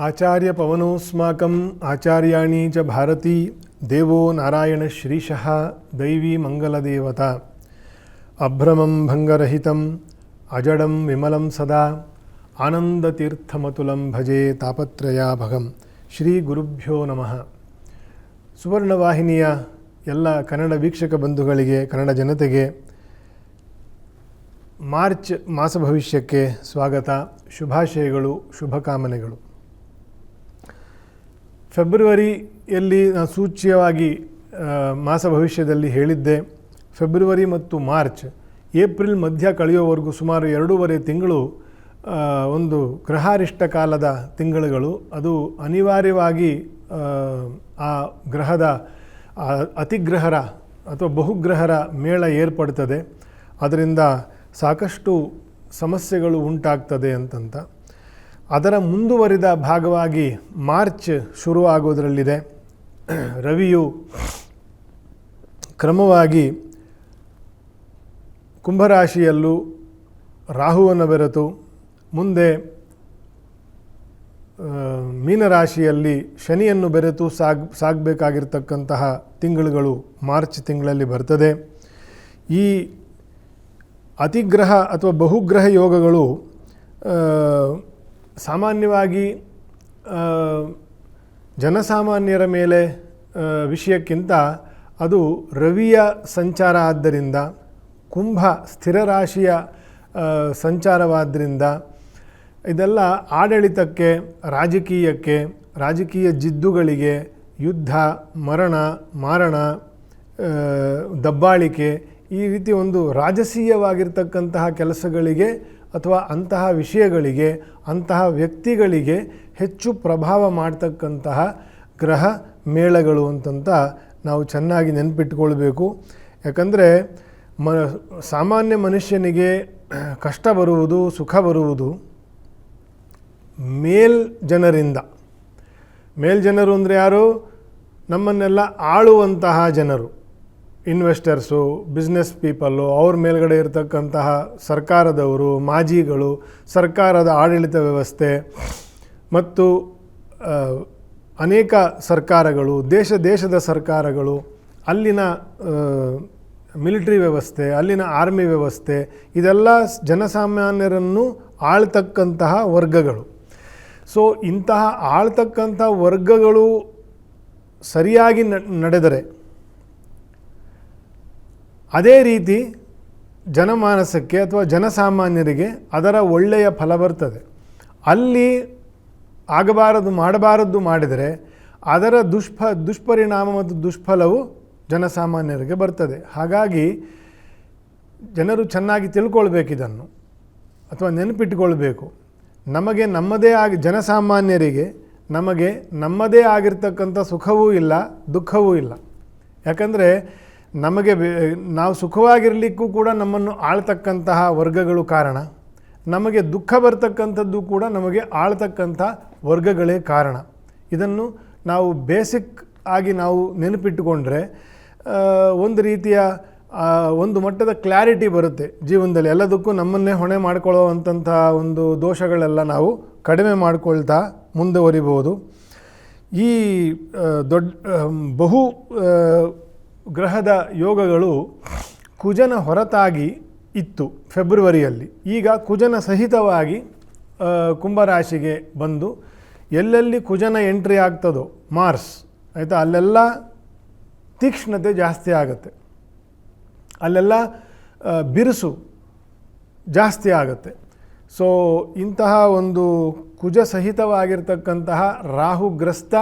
ಆಚಾರ್ಯ ಪವನೋಸ್ಮಾಕಂ ಆಚಾರ್ಯಾಣಿ ಚ ಭಾರತೀ ದೇವೋ ನಾರಾಯಣ ಶ್ರೀಶಃ ದೈವೀ ಮಂಗಲದೇವತಾ ಅಭ್ರಮಂ ಭಂಗರಹಿತಂ ಅಜಡಂ ವಿಮಲಂ ಸದಾ ಆನಂದತೀರ್ಥಮತುಲಂ ಭಜೆ ತಾಪತ್ರಯಾಭಗಂ. ಶ್ರೀ ಗುರುಭ್ಯೋ ನಮಃ. ಸುವರ್ಣವಾಹಿನಿಯ ಎಲ್ಲ ಕನ್ನಡ ವೀಕ್ಷಕ ಬಂಧುಗಳಿಗೆ, ಕನ್ನಡ ಜನತೆಗೆ ಮಾರ್ಚ್ ಮಾಸ ಭವಿಷ್ಯಕ್ಕೆ ಸ್ವಾಗತ, ಶುಭಾಶಯಗಳು, ಶುಭಕಾಮನೆಗಳು. ಫೆಬ್ರವರಿಯಲ್ಲಿ ನಾನು ಸೂಚ್ಯವಾಗಿ ಮಾಸ ಭವಿಷ್ಯದಲ್ಲಿ ಹೇಳಿದ್ದೆ. ಫೆಬ್ರವರಿ ಮತ್ತು ಮಾರ್ಚ್, ಏಪ್ರಿಲ್ ಮಧ್ಯ ಕಳೆಯುವವರೆಗೂ ಸುಮಾರು 2.5 ತಿಂಗಳು ಒಂದು ಗ್ರಹಾರಿಷ್ಟ ಕಾಲದ ತಿಂಗಳುಗಳು. ಅದು ಅನಿವಾರ್ಯವಾಗಿ ಆ ಗ್ರಹದ ಅತಿಗ್ರಹರ ಅಥವಾ ಬಹುಗ್ರಹರ ಮೇಳ ಏರ್ಪಡ್ತದೆ. ಅದರಿಂದ ಸಾಕಷ್ಟು ಸಮಸ್ಯೆಗಳು ಉಂಟಾಗ್ತದೆ ಅಂತಂತ. ಅದರ ಮುಂದುವರಿದ ಭಾಗವಾಗಿ ಮಾರ್ಚ್ ಶುರುವಾಗೋದರಲ್ಲಿದೆ. ರವಿಯು ಕ್ರಮವಾಗಿ ಕುಂಭರಾಶಿಯಲ್ಲೂ ರಾಹುವನ್ನು ಬೆರೆತು ಮುಂದೆ ಮೀನರಾಶಿಯಲ್ಲಿ ಶನಿಯನ್ನು ಬೆರೆತು ಸಾಗಬೇಕಾಗಿರ್ತಕ್ಕಂತಹ ತಿಂಗಳುಗಳು ಮಾರ್ಚ್ ತಿಂಗಳಲ್ಲಿ ಬರ್ತದೆ. ಈ ಅತಿಗ್ರಹ ಅಥವಾ ಬಹುಗ್ರಹ ಯೋಗಗಳು ಸಾಮಾನ್ಯವಾಗಿ ಜನಸಾಮಾನ್ಯರ ಮೇಲೆ ವಿಷಯಕ್ಕಿಂತ ಅದು ರವಿಯ ಸಂಚಾರ ಆದ್ದರಿಂದ, ಕುಂಭ ಸ್ಥಿರ ರಾಶಿಯ ಸಂಚಾರವಾದ್ದರಿಂದ ಇದೆಲ್ಲ ಆಡಳಿತಕ್ಕೆ, ರಾಜಕೀಯಕ್ಕೆ, ರಾಜಕೀಯ ಜಿದ್ದುಗಳಿಗೆ, ಯುದ್ಧ, ಮರಣ, ಮಾರಣ, ದಬ್ಬಾಳಿಕೆ, ಈ ರೀತಿ ಒಂದು ರಾಜಸೀಯವಾಗಿರ್ತಕ್ಕಂತಹ ಕೆಲಸಗಳಿಗೆ ಅಥವಾ ಅಂತಹ ವಿಷಯಗಳಿಗೆ, ಅಂತಹ ವ್ಯಕ್ತಿಗಳಿಗೆ ಹೆಚ್ಚು ಪ್ರಭಾವ ಮಾಡ್ತಕ್ಕಂತಹ ಗ್ರಹ ಮೇಳಗಳು ಅಂತಂತ ನಾವು ಚೆನ್ನಾಗಿ ನೆನಪಿಟ್ಕೊಳ್ಬೇಕು. ಯಾಕಂದರೆ ಸಾಮಾನ್ಯ ಮನುಷ್ಯನಿಗೆ ಕಷ್ಟ ಬರುವುದು, ಸುಖ ಬರುವುದು ಮೇಲ್ಜನರಿಂದ. ಮೇಲ್ಜನರು ಅಂದರೆ ಯಾರು? ನಮ್ಮನ್ನೆಲ್ಲ ಆಳುವಂತಹ ಜನರು, ಇನ್ವೆಸ್ಟರ್ಸು, ಬಿಸ್ನೆಸ್ ಪೀಪಲ್ಲು, ಅವ್ರ ಮೇಲ್ಗಡೆ ಇರತಕ್ಕಂತಹ ಸರ್ಕಾರದವರು, ಮಾಜಿಗಳು, ಸರ್ಕಾರದ ಆಡಳಿತ ವ್ಯವಸ್ಥೆ ಮತ್ತು ಅನೇಕ ಸರ್ಕಾರಗಳು, ದೇಶದ ಸರ್ಕಾರಗಳು, ಅಲ್ಲಿನ ಮಿಲಿಟರಿ ವ್ಯವಸ್ಥೆ, ಅಲ್ಲಿನ ಆರ್ಮಿ ವ್ಯವಸ್ಥೆ, ಇದೆಲ್ಲ ಜನಸಾಮಾನ್ಯರನ್ನು ಆಳ್ತಕ್ಕಂತಹ ವರ್ಗಗಳು. ಸೊ ಇಂತಹ ಆಳ್ತಕ್ಕಂಥ ವರ್ಗಗಳು ಸರಿಯಾಗಿ ನಡೆದರೆ ಅದೇ ರೀತಿ ಜನಮಾನಸಕ್ಕೆ ಅಥವಾ ಜನಸಾಮಾನ್ಯರಿಗೆ ಅದರ ಒಳ್ಳೆಯ ಫಲ ಬರ್ತದೆ. ಅಲ್ಲಿ ಆಗಬಾರದು, ಮಾಡಬಾರದ್ದು ಮಾಡಿದರೆ ಅದರ ದುಷ್ಪರಿಣಾಮ ಮತ್ತು ದುಷ್ಫಲವು ಜನಸಾಮಾನ್ಯರಿಗೆ ಬರ್ತದೆ. ಹಾಗಾಗಿ ಜನರು ಚೆನ್ನಾಗಿ ತಿಳ್ಕೊಳ್ಬೇಕಿದನ್ನು ಅಥವಾ ನೆನಪಿಟ್ಟುಕೊಳ್ಬೇಕು. ನಮಗೆ ನಮ್ಮದೇ ಜನಸಾಮಾನ್ಯರಿಗೆ ನಮಗೆ ನಮ್ಮದೇ ಆಗಿರ್ತಕ್ಕಂಥ ಸುಖವೂ ಇಲ್ಲ, ದುಃಖವೂ ಇಲ್ಲ. ಯಾಕಂದರೆ ನಮಗೆ ನಾವು ಸುಖವಾಗಿರಲಿಕ್ಕೂ ಕೂಡ ನಮ್ಮನ್ನು ಆಳ್ತಕ್ಕಂತಹ ವರ್ಗಗಳು ಕಾರಣ, ನಮಗೆ ದುಃಖ ಬರ್ತಕ್ಕಂಥದ್ದು ಕೂಡ ನಮಗೆ ಆಳ್ತಕ್ಕಂಥ ವರ್ಗಗಳೇ ಕಾರಣ. ಇದನ್ನು ನಾವು ಬೇಸಿಕ್ ಆಗಿ ನಾವು ನೆನಪಿಟ್ಟುಕೊಂಡ್ರೆ ಒಂದು ರೀತಿಯ ಒಂದು ಮಟ್ಟದ ಕ್ಲಾರಿಟಿ ಬರುತ್ತೆ ಜೀವನದಲ್ಲಿ. ಎಲ್ಲದಕ್ಕೂ ನಮ್ಮನ್ನೇ ಹೊಣೆ ಮಾಡ್ಕೊಳ್ಳೋವಂಥ ಒಂದು ದೋಷಗಳೆಲ್ಲ ನಾವು ಕಡಿಮೆ ಮಾಡ್ಕೊಳ್ತಾ ಮುಂದುವರಿಬೋದು. ಈ ಬಹು ಗ್ರಹದ ಯೋಗಗಳು ಕುಜನ ಹೊರತಾಗಿ ಇತ್ತು ಫೆಬ್ರವರಿಯಲ್ಲಿ. ಈಗ ಕುಜನ ಸಹಿತವಾಗಿ ಕುಂಭರಾಶಿಗೆ ಬಂದು ಎಲ್ಲೆಲ್ಲಿ ಕುಜನ ಎಂಟ್ರಿ ಆಗ್ತದೋ ಮಾರ್ಸ್, ಆಯಿತಾ, ಅಲ್ಲೆಲ್ಲ ತೀಕ್ಷ್ಣತೆ ಜಾಸ್ತಿ ಆಗುತ್ತೆ, ಅಲ್ಲೆಲ್ಲ ಬಿರುಸು ಜಾಸ್ತಿ ಆಗುತ್ತೆ. ಸೊ ಇಂತಹ ಒಂದು ಕುಜ ಸಹಿತವಾಗಿರ್ತಕ್ಕಂತಹ ರಾಹುಗ್ರಸ್ತ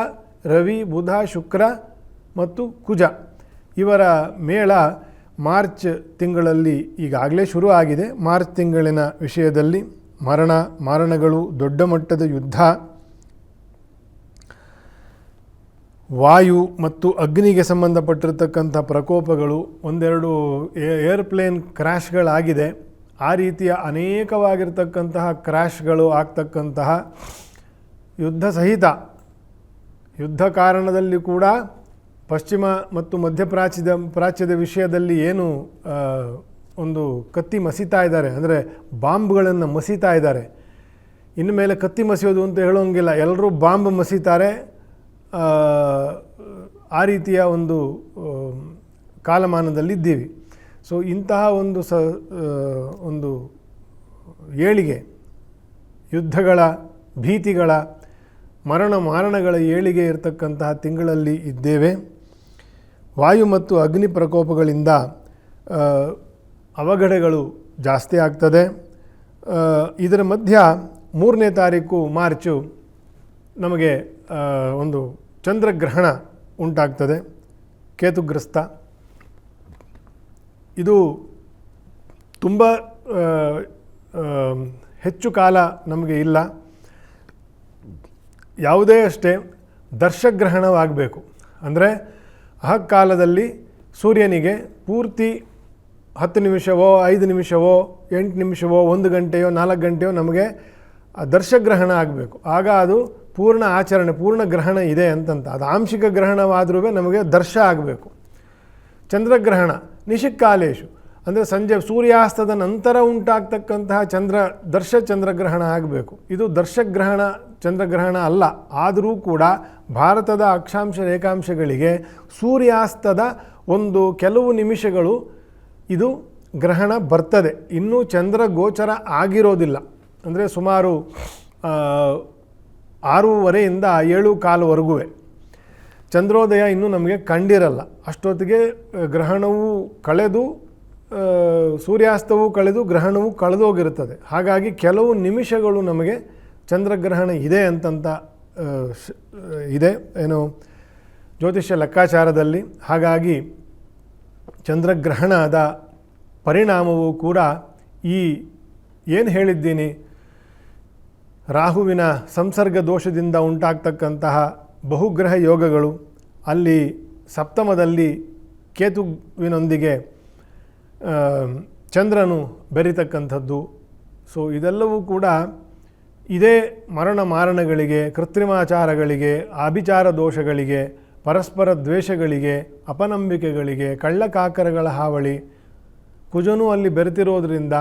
ರವಿ, ಬುಧ, ಶುಕ್ರ ಮತ್ತು ಕುಜ ಇವರ ಮೇಳ ಮಾರ್ಚ್ ತಿಂಗಳಲ್ಲಿ ಈಗಾಗಲೇ ಶುರು ಆಗಿದೆ. ಮಾರ್ಚ್ ತಿಂಗಳಿನ ವಿಷಯದಲ್ಲಿ ಮಾರಣಗಳು, ದೊಡ್ಡ ಮಟ್ಟದ ಯುದ್ಧ, ವಾಯು ಮತ್ತು ಅಗ್ನಿಗೆ ಸಂಬಂಧಪಟ್ಟಿರ್ತಕ್ಕಂಥ ಪ್ರಕೋಪಗಳು, ಒಂದೆರಡು ಏರ್ಪ್ಲೇನ್ ಕ್ರ್ಯಾಶ್ಗಳಾಗಿದೆ. ಆ ರೀತಿಯ ಅನೇಕವಾಗಿರ್ತಕ್ಕಂತಹ ಕ್ರ್ಯಾಶ್ಗಳು ಆಗ್ತಕ್ಕಂತಹ ಯುದ್ಧ ಸಹಿತ, ಯುದ್ಧ ಕಾರಣದಲ್ಲಿ ಕೂಡ ಪಶ್ಚಿಮ ಮತ್ತು ಮಧ್ಯಪ್ರಾಚ್ಯದ ವಿಷಯದಲ್ಲಿ ಏನು ಒಂದು ಕತ್ತಿ ಮಸೀತಾ ಇದ್ದಾರೆ, ಅಂದರೆ ಬಾಂಬ್ಗಳನ್ನು ಮಸೀತಾ ಇದ್ದಾರೆ. ಇನ್ನು ಮೇಲೆ ಕತ್ತಿ ಮಸಿಯೋದು ಅಂತ ಹೇಳೋಂಗಿಲ್ಲ, ಎಲ್ಲರೂ ಬಾಂಬ್ ಮಸೀತಾರೆ. ಆ ರೀತಿಯ ಒಂದು ಕಾಲಮಾನದಲ್ಲಿದ್ದೀವಿ. ಸೊ ಇಂತಹ ಒಂದು ಏಳಿಗೆ, ಯುದ್ಧಗಳ, ಭೀತಿಗಳ, ಮಾರಣಗಳ ಏಳಿಗೆ ಇರತಕ್ಕಂತಹ ತಿಂಗಳಲ್ಲಿ ಇದ್ದೇವೆ. ವಾಯು ಮತ್ತು ಅಗ್ನಿ ಪ್ರಕೋಪಗಳಿಂದ ಅವಘಡಗಳು ಜಾಸ್ತಿ ಆಗ್ತದೆ. ಇದರ ಮಧ್ಯ 3ನೇ ತಾರೀಕು ಮಾರ್ಚು ನಮಗೆ ಒಂದು ಚಂದ್ರಗ್ರಹಣ ಉಂಟಾಗ್ತದೆ, ಕೇತುಗ್ರಸ್ತ. ಇದು ತುಂಬ ಹೆಚ್ಚು ಕಾಲ ನಮಗೆ ಇಲ್ಲ. ಯಾವುದೇ ಅಷ್ಟೇ ದರ್ಶಗ್ರಹಣವಾಗಬೇಕು ಅಂದರೆ ಆ ಕಾಲದಲ್ಲಿ ಸೂರ್ಯನಿಗೆ ಪೂರ್ತಿ 10 ನಿಮಿಷವೋ 5 ನಿಮಿಷವೋ 8 ನಿಮಿಷವೋ 1 ಗಂಟೆಯೋ 4 ಗಂಟೆಯೋ ನಮಗೆ ದರ್ಶಗ್ರಹಣ ಆಗಬೇಕು. ಆಗ ಅದು ಪೂರ್ಣ ಆಚರಣೆ, ಪೂರ್ಣ ಗ್ರಹಣ ಇದೆ ಅಂತಂತ. ಅದು ಆಂಶಿಕ ಗ್ರಹಣವಾದರೂ ನಮಗೆ ದರ್ಶ ಆಗಬೇಕು. ಚಂದ್ರಗ್ರಹಣ ನಿಶಿಕಾಲೇಶು ಅಂದರೆ ಸಂಜೆ ಸೂರ್ಯಾಸ್ತದ ನಂತರ ಉಂಟಾಗ್ತಕ್ಕಂತಹ ಚಂದ್ರಗ್ರಹಣ ಆಗಬೇಕು. ಇದು ದರ್ಶಗ್ರಹಣ, ಚಂದ್ರಗ್ರಹಣ ಅಲ್ಲ. ಆದರೂ ಕೂಡ ಭಾರತದ ಅಕ್ಷಾಂಶ ರೇಖಾಂಶಗಳಿಗೆ ಸೂರ್ಯಾಸ್ತದ ಕೆಲವು ನಿಮಿಷಗಳು ಇದು ಗ್ರಹಣ ಬರ್ತದೆ. ಇನ್ನೂ ಚಂದ್ರ ಗೋಚರ ಆಗಿರೋದಿಲ್ಲ. ಅಂದರೆ ಸುಮಾರು 6:30 ರಿಂದ 7:15ವರೆಗೂ ಚಂದ್ರೋದಯ ಇನ್ನೂ ನಮಗೆ ಕಂಡಿರಲ್ಲ. ಅಷ್ಟೊತ್ತಿಗೆ ಗ್ರಹಣವು ಕಳೆದು, ಸೂರ್ಯಾಸ್ತವೂ ಕಳೆದು, ಗ್ರಹಣವು ಕಳೆದೋಗಿರುತ್ತದೆ. ಹಾಗಾಗಿ ಕೆಲವು ನಿಮಿಷಗಳು ನಮಗೆ ಚಂದ್ರಗ್ರಹಣ ಇದೆ ಅಂತಂತ ಇದೆ ಏನು ಜ್ಯೋತಿಷ್ಯ ಲೆಕ್ಕಾಚಾರದಲ್ಲಿ. ಹಾಗಾಗಿ ಚಂದ್ರಗ್ರಹಣದ ಪರಿಣಾಮವು ಕೂಡ ಏನು ಹೇಳಿದ್ದೀನಿ, ರಾಹುವಿನ ಸಂಸರ್ಗ ದೋಷದಿಂದ ಉಂಟಾಗ್ತಕ್ಕಂತಹ ಬಹುಗ್ರಹ ಯೋಗಗಳು, ಅಲ್ಲಿ ಸಪ್ತಮದಲ್ಲಿ ಕೇತುವಿನೊಂದಿಗೆ ಚಂದ್ರನು ಬೆರೀತಕ್ಕಂಥದ್ದು. ಸೊ ಇದೆಲ್ಲವೂ ಕೂಡ ಇದೇ ಮಾರಣಗಳಿಗೆ, ಕೃತ್ರಿಮಾಚಾರಗಳಿಗೆ, ಆಭಿಚಾರ ದೋಷಗಳಿಗೆ, ಪರಸ್ಪರ ದ್ವೇಷಗಳಿಗೆ, ಅಪನಂಬಿಕೆಗಳಿಗೆ, ಕಳ್ಳಕಾಕರಗಳ ಹಾವಳಿ, ಕುಜನು ಅಲ್ಲಿ ಬೆರೆತಿರೋದ್ರಿಂದ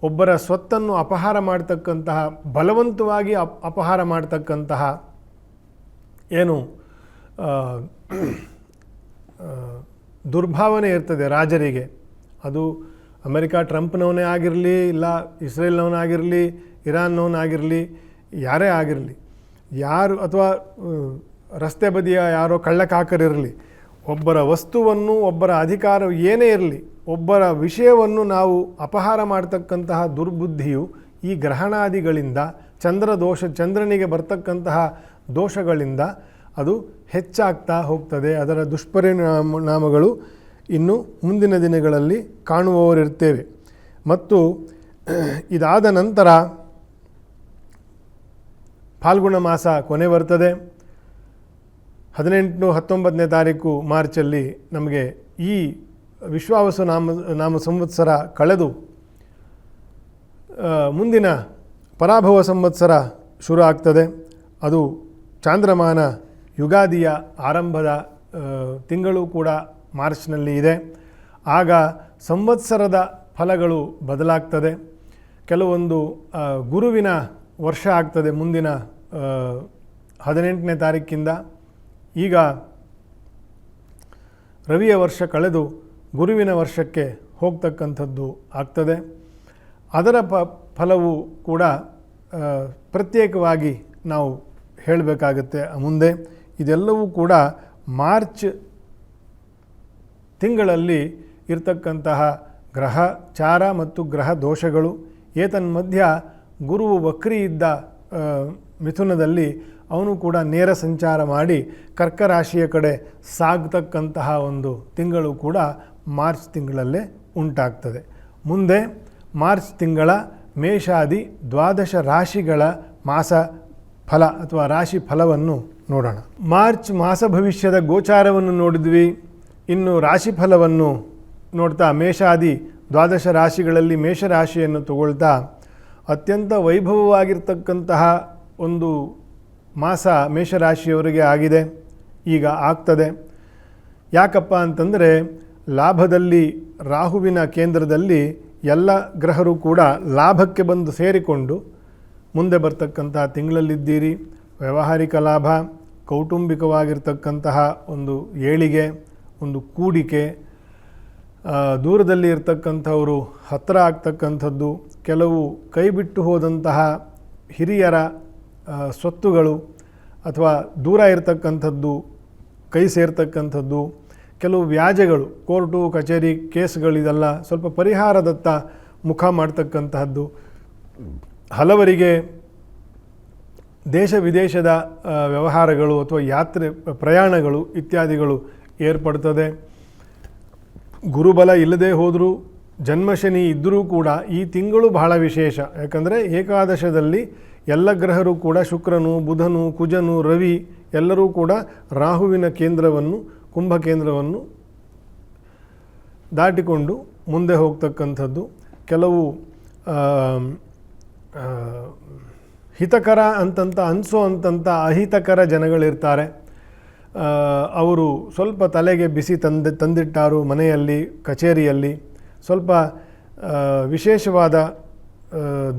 ಒಬ್ಬರ ಸ್ವತ್ತನ್ನು ಅಪಹಾರ ಮಾಡ್ತಕ್ಕಂತಹ, ಬಲವಂತವಾಗಿ ಅಪಹಾರ ಮಾಡ್ತಕ್ಕಂತಹ ಏನು ದುರ್ಭಾವನೆ ಇರ್ತದೆ ರಾಜರಿಗೆ. ಅದು ಅಮೆರಿಕ ಟ್ರಂಪ್ನವನೇ ಆಗಿರಲಿ, ಇಲ್ಲ ಇಸ್ರೇಲ್ನವನಾಗಿರಲಿ, ಇರಾನ್ನವನಾಗಿರಲಿ, ಯಾರೇ ಆಗಿರಲಿ, ಅಥವಾ ರಸ್ತೆ ಬದಿಯ ಯಾರೋ ಕಳ್ಳಕಾಕರಿರಲಿ, ಒಬ್ಬರ ವಸ್ತುವನ್ನು, ಒಬ್ಬರ ಅಧಿಕಾರ ಏನೇ ಇರಲಿ, ಒಬ್ಬರ ವಿಷಯವನ್ನು ನಾವು ಅಪಹಾರ ಮಾಡ್ತಕ್ಕಂತಹ ದುರ್ಬುದ್ಧಿಯು ಈ ಗ್ರಹಣಾದಿಗಳಿಂದ, ಚಂದ್ರನಿಗೆ ಬರ್ತಕ್ಕಂತಹ ದೋಷಗಳಿಂದ ಅದು ಹೆಚ್ಚಾಗ್ತಾ ಹೋಗ್ತದೆ. ಅದರ ದುಷ್ಪರಿಣಾಮಗಳು ಇನ್ನು ಮುಂದಿನ ದಿನಗಳಲ್ಲಿ ಕಾಣುವವರಿರ್ತೇವೆ. ಮತ್ತು ಇದಾದ ನಂತರ ಫಾಲ್ಗುಣ ಮಾಸ ಕೊನೆ ಬರ್ತದೆ. 18-19ನೇ ತಾರೀಕು ಮಾರ್ಚಲ್ಲಿ ನಮಗೆ ಈ ವಿಶ್ವಾವಸು ನಾಮ ಸಂವತ್ಸರ ಕಳೆದು ಮುಂದಿನ ಪರಾಭವ ಸಂವತ್ಸರ ಶುರು ಆಗ್ತದೆ. ಅದು ಚಾಂದ್ರಮಾನ ಯುಗಾದಿಯ ಆರಂಭದ ತಿಂಗಳು ಕೂಡ ಮಾರ್ಚ್ನಲ್ಲಿ ಇದೆ. ಆಗ ಸಂವತ್ಸರದ ಫಲಗಳು ಬದಲಾಗ್ತದೆ. ಕೆಲವೊಂದು ಗುರುವಿನ ವರ್ಷ ಆಗ್ತದೆ ಮುಂದಿನ 18ನೇ ತಾರೀಕಿಂದ. ಈಗ ರವಿಯ ವರ್ಷ ಕಳೆದು ಗುರುವಿನ ವರ್ಷಕ್ಕೆ ಹೋಗ್ತಕ್ಕಂಥದ್ದು ಆಗ್ತದೆ. ಅದರ ಫಲವು ಕೂಡ ಪ್ರತ್ಯೇಕವಾಗಿ ನಾವು ಹೇಳಬೇಕಾಗತ್ತೆ ಮುಂದೆ. ಇದೆಲ್ಲವೂ ಕೂಡ ಮಾರ್ಚ್ ತಿಂಗಳಲ್ಲಿ ಇರ್ತಕ್ಕಂತಹ ಗ್ರಹಚಾರ ಮತ್ತು ಗ್ರಹ ದೋಷಗಳು. ಏತನ್ಮಧ್ಯ ಗುರುವು ವಕ್ರಿ ಇದ್ದ ಮಿಥುನದಲ್ಲಿ ಅವನು ಕೂಡ ನೇರ ಸಂಚಾರ ಮಾಡಿ ಕರ್ಕ ರಾಶಿಯ ಕಡೆ ಸಾಗತಕ್ಕಂತಹ ಒಂದು ತಿಂಗಳು ಕೂಡ ಮಾರ್ಚ್ ತಿಂಗಳಲ್ಲೇ ಉಂಟಾಗ್ತದೆ. ಮುಂದೆ ಮಾರ್ಚ್ ತಿಂಗಳ ಮೇಷಾದಿ 12 ರಾಶಿಗಳ ಮಾಸ ಫಲ ಅಥವಾ ರಾಶಿ ಫಲವನ್ನು ನೋಡೋಣ. ಮಾರ್ಚ್ ಮಾಸ ಭವಿಷ್ಯದ ಗೋಚಾರವನ್ನು ನೋಡಿದ್ವಿ. ಇನ್ನು ರಾಶಿ ಫಲವನ್ನು ನೋಡ್ತಾ ಮೇಷಾದಿ 12 ರಾಶಿಗಳಲ್ಲಿ ಮೇಷರಾಶಿಯನ್ನು ತಗೊಳ್ತಾ ಅತ್ಯಂತ ವೈಭವವಾಗಿರ್ತಕ್ಕಂತಹ ಒಂದು ಮಾಸ ಮೇಷರಾಶಿಯವರಿಗೆ ಆಗಿದೆ, ಈಗ ಆಗ್ತದೆ. ಯಾಕಪ್ಪ ಅಂತಂದರೆ ಲಾಭದಲ್ಲಿ ರಾಹುವಿನ ಕೇಂದ್ರದಲ್ಲಿ ಎಲ್ಲ ಗ್ರಹರು ಕೂಡ ಲಾಭಕ್ಕೆ ಬಂದು ಸೇರಿಕೊಂಡು ಮುಂದೆ ಬರ್ತಕ್ಕಂತಹ ತಿಂಗಳಲ್ಲಿದ್ದೀರಿ. ವ್ಯಾವಹಾರಿಕ ಲಾಭ, ಕೌಟುಂಬಿಕವಾಗಿರ್ತಕ್ಕಂತಹ ಒಂದು ಏಳಿಗೆ, ಒಂದು ಕೂಡಿಕೆ, ದೂರದಲ್ಲಿ ಇರ್ತಕ್ಕಂಥವರು ಹತ್ತಿರ ಆಗ್ತಕ್ಕಂಥದ್ದು, ಕೆಲವು ಕೈಬಿಟ್ಟು ಹೋದಂತಹ ಹಿರಿಯರ ಸ್ವತ್ತುಗಳು ಅಥವಾ ದೂರ ಇರತಕ್ಕಂಥದ್ದು ಕೈ ಸೇರ್ತಕ್ಕಂಥದ್ದು, ಕೆಲವು ವ್ಯಾಜ್ಯಗಳು, ಕೋರ್ಟು ಕಚೇರಿ ಕೇಸ್ಗಳಿದೆಲ್ಲ ಸ್ವಲ್ಪ ಪರಿಹಾರದತ್ತ ಮುಖ ಮಾಡ್ತಕ್ಕಂತಹದ್ದು. ಹಲವರಿಗೆ ದೇಶ ವಿದೇಶದ ವ್ಯವಹಾರಗಳು ಅಥವಾ ಯಾತ್ರೆ ಪ್ರಯಾಣಗಳು ಇತ್ಯಾದಿಗಳು ಏರ್ಪಡ್ತದೆ. ಗುರುಬಲ ಇಲ್ಲದೆ ಹೋದರೂ, ಜನ್ಮಶನಿ ಇದ್ದರೂ ಕೂಡ ಈ ತಿಂಗಳು ಬಹಳ ವಿಶೇಷ. ಯಾಕಂದರೆ ಏಕಾದಶದಲ್ಲಿ ಎಲ್ಲ ಗ್ರಹರು ಕೂಡ, ಶುಕ್ರನು, ಬುಧನು, ಕುಜನು, ರವಿ ಎಲ್ಲರೂ ಕೂಡ ರಾಹುವಿನ ಕೇಂದ್ರವನ್ನು, ಕುಂಭ ಕೇಂದ್ರವನ್ನು ದಾಟಿಕೊಂಡು ಮುಂದೆ ಹೋಗ್ತಕ್ಕಂಥದ್ದು. ಕೆಲವು ಹಿತಕರ ಅನಿಸೋ ಅಹಿತಕರ ಜನಗಳಿರ್ತಾರೆ. ಅವರು ಸ್ವಲ್ಪ ತಲೆಗೆ ಬಿಸಿ ತಂದಿಟ್ಟಾರು ಮನೆಯಲ್ಲಿ, ಕಚೇರಿಯಲ್ಲಿ. ಸ್ವಲ್ಪ ವಿಶೇಷವಾದ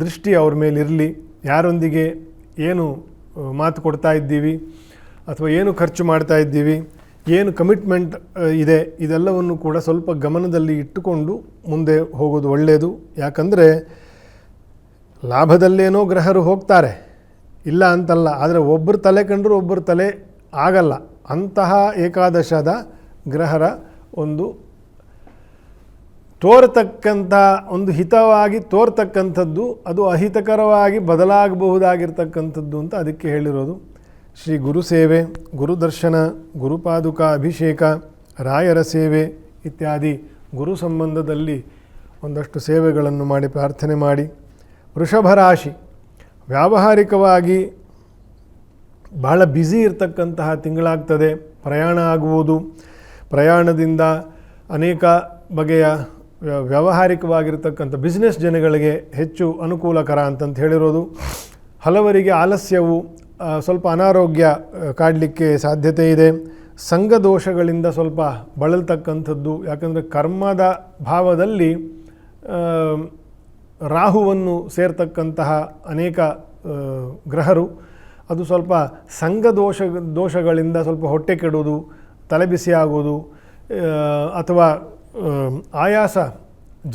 ದೃಷ್ಟಿ ಅವ್ರ ಮೇಲಿರಲಿ. ಯಾರೊಂದಿಗೆ ಏನು ಮಾತು ಕೊಡ್ತಾ ಇದ್ದೀವಿ ಅಥವಾ ಏನು ಖರ್ಚು ಮಾಡ್ತಾ ಇದ್ದೀವಿ, ಏನು ಕಮಿಟ್ಮೆಂಟ್ ಇದೆ, ಇದೆಲ್ಲವನ್ನು ಕೂಡ ಸ್ವಲ್ಪ ಗಮನದಲ್ಲಿ ಇಟ್ಟುಕೊಂಡು ಮುಂದೆ ಹೋಗೋದು ಒಳ್ಳೆಯದು. ಯಾಕಂದರೆ ಲಾಭದಲ್ಲೇನೋ ಗ್ರಹರು ಹೋಗ್ತಾರೆ, ಇಲ್ಲ ಅಂತಲ್ಲ. ಆದರೆ ಒಬ್ಬರು ತಲೆ ಕಂಡರೂ ಒಬ್ಬರು ತಲೆ ಆಗಲ್ಲ. ಅಂತಹ ಏಕಾದಶದ ಗ್ರಹರ ಒಂದು ತೋರ್ತಕ್ಕಂಥ ಒಂದು ಹಿತವಾಗಿ ತೋರ್ತಕ್ಕಂಥದ್ದು, ಅದು ಅಹಿತಕರವಾಗಿ ಬದಲಾಗಬಹುದಾಗಿರ್ತಕ್ಕಂಥದ್ದು ಅಂತ ಅದಕ್ಕೆ ಹೇಳಿರೋದು. ಶ್ರೀ ಗುರು ಸೇವೆ, ಗುರುದರ್ಶನ, ಗುರುಪಾದುಕ ಅಭಿಷೇಕ, ರಾಯರ ಸೇವೆ ಇತ್ಯಾದಿ ಗುರು ಸಂಬಂಧದಲ್ಲಿ ಒಂದಷ್ಟು ಸೇವೆಗಳನ್ನು ಮಾಡಿ ಪ್ರಾರ್ಥನೆ ಮಾಡಿ. ವೃಷಭ ರಾಶಿ ವ್ಯಾವಹಾರಿಕವಾಗಿ ಬಹಳ ಬ್ಯುಸಿ ಇರತಕ್ಕಂತಹ ತಿಂಗಳಾಗ್ತದೆ. ಪ್ರಯಾಣ ಆಗುವುದು, ಪ್ರಯಾಣದಿಂದ ಅನೇಕ ಬಗೆಯ ವ್ಯಾವಹಾರಿಕವಾಗಿರ್ತಕ್ಕಂಥ ಬಿಸ್ನೆಸ್ ಜನಗಳಿಗೆ ಹೆಚ್ಚು ಅನುಕೂಲಕರ ಅಂತಂತ ಹೇಳಿರೋದು. ಹಲವರಿಗೆ ಆಲಸ್ಯವು, ಸ್ವಲ್ಪ ಅನಾರೋಗ್ಯ ಕಾಡಲಿಕ್ಕೆ ಸಾಧ್ಯತೆ ಇದೆ. ಸಂಘ ದೋಷಗಳಿಂದ ಸ್ವಲ್ಪ ಬಳಲ್ತಕ್ಕಂಥದ್ದು. ಯಾಕಂದರೆ ಕರ್ಮದ ಭಾವದಲ್ಲಿ ರಾಹುವನ್ನು ಸೇರ್ತಕ್ಕಂತಹ ಅನೇಕ ಗ್ರಹರು, ಅದು ಸ್ವಲ್ಪ ಸಂಘ ದೋಷಗಳಿಂದ ಸ್ವಲ್ಪ ಹೊಟ್ಟೆ ಕೆಡೋದು, ತಲೆಬಿಸಿ ಆಗೋದು, ಅಥವಾ ಆಯಾಸ,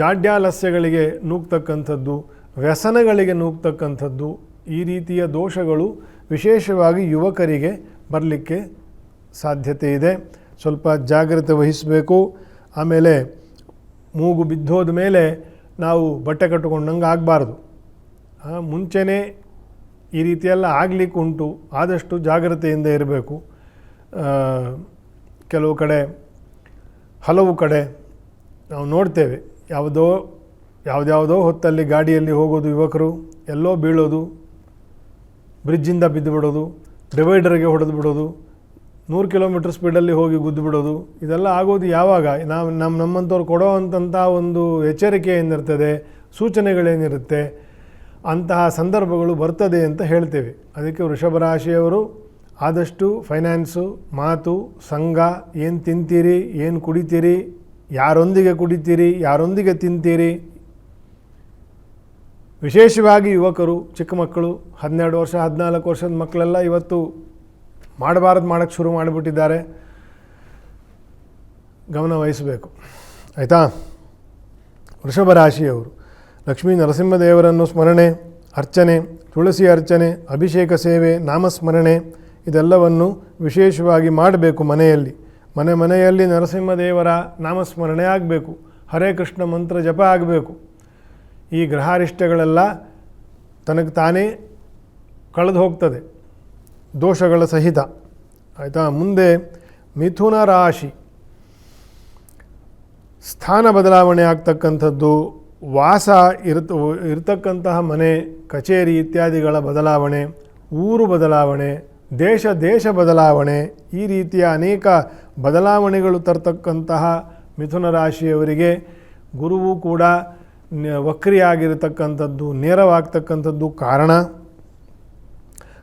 ಜಾಡ್ಯಾಲಸ್ಯಗಳಿಗೆ ನೂಗ್ತಕ್ಕಂಥದ್ದು, ವ್ಯಸನಗಳಿಗೆ ನೂಗ್ತಕ್ಕಂಥದ್ದು, ಈ ರೀತಿಯ ದೋಷಗಳು ವಿಶೇಷವಾಗಿ ಯುವಕರಿಗೆ ಬರಲಿಕ್ಕೆ ಸಾಧ್ಯತೆ ಇದೆ. ಸ್ವಲ್ಪ ಜಾಗ್ರತೆ ವಹಿಸಬೇಕು. ಆಮೇಲೆ ಮೂಗು ಬಿದ್ದೋದ ಮೇಲೆ ನಾವು ಬಟ್ಟೆ ಕಟ್ಟಿಕೊಂಡಂಗೆ ಆಗಬಾರ್ದು. ಮುಂಚೆನೇ ಈ ರೀತಿಯೆಲ್ಲ ಆಗಲಿಕ್ಕೆ ಉಂಟು. ಆದಷ್ಟು ಜಾಗ್ರತೆಯಿಂದ ಇರಬೇಕು. ಕೆಲವು ಕಡೆ, ಹಲವು ಕಡೆ ನಾವು ನೋಡ್ತೇವೆ, ಯಾವುದ್ಯಾವುದೋ ಹೊತ್ತಲ್ಲಿ ಗಾಡಿಯಲ್ಲಿ ಹೋಗೋದು ಯುವಕರು, ಎಲ್ಲೋ ಬೀಳೋದು, ಬ್ರಿಡ್ಜಿಂದ ಬಿದ್ದು ಬಿಡೋದು, ಡಿವೈಡರ್ಗೆ ಹೊಡೆದು ಬಿಡೋದು, 100 ಕಿಲೋಮೀಟರ್ ಸ್ಪೀಡಲ್ಲಿ ಹೋಗಿ ಗುದ್ದು ಬಿಡೋದು. ಇದೆಲ್ಲ ಆಗೋದು ಯಾವಾಗ? ನಮ್ಮಂಥವ್ರು ಕೊಡೋ ಅಂಥ ಒಂದು ಎಚ್ಚರಿಕೆ ಏನಿರ್ತದೆ, ಸೂಚನೆಗಳೇನಿರುತ್ತೆ, ಅಂತಹ ಸಂದರ್ಭಗಳು ಬರ್ತದೆ ಅಂತ ಹೇಳ್ತೇವೆ. ಅದಕ್ಕೆ ವೃಷಭ ರಾಶಿಯವರು ಆದಷ್ಟು ಫೈನಾನ್ಸು, ಮಾತು, ಸಂಘ, ಏನು ತಿಂತೀರಿ, ಏನು ಕುಡಿತೀರಿ, ಯಾರೊಂದಿಗೆ ಕುಡಿತೀರಿ, ಯಾರೊಂದಿಗೆ ತಿಂತೀರಿ, ವಿಶೇಷವಾಗಿ ಯುವಕರು, ಚಿಕ್ಕ ಮಕ್ಕಳು, 12 ವರ್ಷ 14 ವರ್ಷದ ಮಕ್ಕಳೆಲ್ಲ ಇವತ್ತು ಮಾಡೋಕ್ಕೆ ಶುರು ಮಾಡಿಬಿಟ್ಟಿದ್ದಾರೆ. ಗಮನ ವಹಿಸಬೇಕು, ಆಯಿತಾ? ವೃಷಭ ರಾಶಿಯವರು ಲಕ್ಷ್ಮೀ ನರಸಿಂಹದೇವರನ್ನು ಸ್ಮರಣೆ, ಅರ್ಚನೆ, ತುಳಸಿ ಅರ್ಚನೆ, ಅಭಿಷೇಕ ಸೇವೆ, ನಾಮಸ್ಮರಣೆ ಇದೆಲ್ಲವನ್ನು ವಿಶೇಷವಾಗಿ ಮಾಡಬೇಕು. ಮನೆಯಲ್ಲಿ ನರಸಿಂಹದೇವರ ನಾಮಸ್ಮರಣೆ ಆಗಬೇಕು. ಹರೇ ಕೃಷ್ಣ ಮಂತ್ರ ಜಪ ಆಗಬೇಕು. ಈ ಗ್ರಹಾರಿಷ್ಟಗಳೆಲ್ಲ ತನಗೆ ತಾನೇ ಕಳೆದು ಹೋಗ್ತದೆ, ದೋಷಗಳ ಸಹಿತ, ಆಯಿತಾ? ಮುಂದೆ ಮಿಥುನ ರಾಶಿ ಸ್ಥಾನ ಬದಲಾವಣೆ ಆಗ್ತಕ್ಕಂಥದ್ದು, ವಾಸ ಇರತಕ್ಕಂತಹ ಮನೆ, ಕಚೇರಿ ಇತ್ಯಾದಿಗಳ ಬದಲಾವಣೆ, ಊರು ಬದಲಾವಣೆ, ದೇಶ ಬದಲಾವಣೆ, ಈ ರೀತಿಯ ಅನೇಕ ಬದಲಾವಣೆಗಳು ತರ್ತಕ್ಕಂತಹ ಮಿಥುನ ರಾಶಿಯವರಿಗೆ ಗುರುವು ಕೂಡ ವಕ್ರಿಯಾಗಿರತಕ್ಕಂಥದ್ದು, ನೇರವಾಗ್ತಕ್ಕಂಥದ್ದು ಕಾರಣ.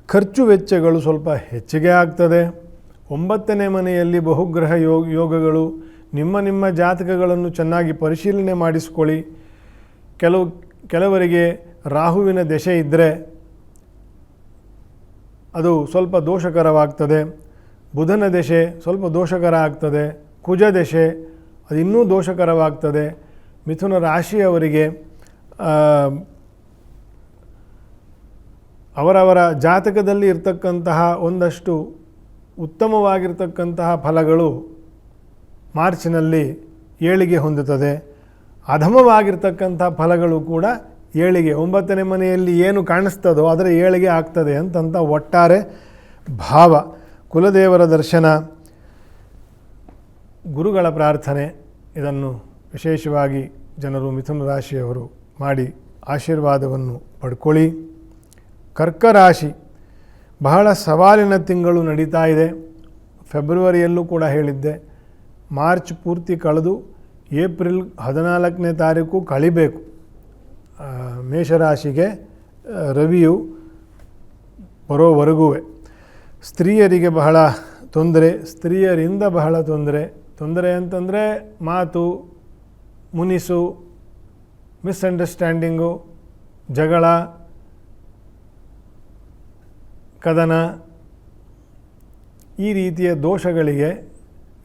ಖರ್ಚು ವೆಚ್ಚಗಳು ಸ್ವಲ್ಪ ಹೆಚ್ಚಿಗೆ ಆಗ್ತದೆ. 9ನೇ ಮನೆಯಲ್ಲಿ ಬಹುಗ್ರಹ ಯೋಗಗಳು. ನಿಮ್ಮ ಜಾತಕಗಳನ್ನು ಚೆನ್ನಾಗಿ ಪರಿಶೀಲನೆ ಮಾಡಿಸ್ಕೊಳ್ಳಿ. ಕೆಲವರಿಗೆ ರಾಹುವಿನ ದಶೆ ಇದ್ದರೆ ಅದು ಸ್ವಲ್ಪ ದೋಷಕರವಾಗ್ತದೆ. ಬುಧನ ದಶೆ ಸ್ವಲ್ಪ ದೋಷಕರ ಆಗ್ತದೆ. ಕುಜ ದಶೆ ಅದು ಇನ್ನೂ ದೋಷಕರವಾಗ್ತದೆ. ಮಿಥುನ ರಾಶಿಯವರಿಗೆ ಅವರವರ ಜಾತಕದಲ್ಲಿ ಇರತಕ್ಕಂತಹ ಒಂದಷ್ಟು ಉತ್ತಮವಾಗಿರ್ತಕ್ಕಂತಹ ಫಲಗಳು ಮಾರ್ಚಿನಲ್ಲಿ ಏಳಿಗೆ ಹೊಂದುತ್ತದೆ. ಅಧಮವಾಗಿರ್ತಕ್ಕಂಥ ಫಲಗಳು ಕೂಡ ಏಳಿಗೆ 9ನೇ ಮನೆಯಲ್ಲಿ ಏನು ಕಾಣಿಸ್ತದೋ ಅದರ ಏಳಿಗೆ ಆಗ್ತದೆ ಅಂತಂತ ಒಟ್ಟಾರೆ ಭಾವ. ಕುಲದೇವರ ದರ್ಶನ, ಗುರುಗಳ ಪ್ರಾರ್ಥನೆ, ಇದನ್ನು ವಿಶೇಷವಾಗಿ ಜನರು ಮಿಥುನ ರಾಶಿಯವರು ಮಾಡಿ ಆಶೀರ್ವಾದವನ್ನು ಪಡ್ಕೊಳ್ಳಿ. ಕರ್ಕ ರಾಶಿ ಬಹಳ ಸವಾಲಿನ ತಿಂಗಳು ನಡೀತಾ ಇದೆ. ಫೆಬ್ರವರಿಯಲ್ಲೂ ಕೂಡ ಹೇಳಿದ್ದೆ, ಮಾರ್ಚ್ ಪೂರ್ತಿ ಕಳೆದು ಏಪ್ರಿಲ್ 14ನೇ ತಾರೀಕು ಕಳಿಬೇಕು. ಮೇಷರಾಶಿಗೆ ರವಿಯು ಬರೋವರೆಗೂ ಸ್ತ್ರೀಯರಿಗೆ ಬಹಳ ತೊಂದರೆ, ಸ್ತ್ರೀಯರಿಂದ ಬಹಳ ತೊಂದರೆ ಅಂತಂದರೆ ಮಾತು, ಮುನಿಸು, ಮಿಸ್ಅಂಡರ್ಸ್ಟ್ಯಾಂಡಿಂಗು, ಜಗಳ, ಕದನ, ಈ ರೀತಿಯ ದೋಷಗಳಿಗೆ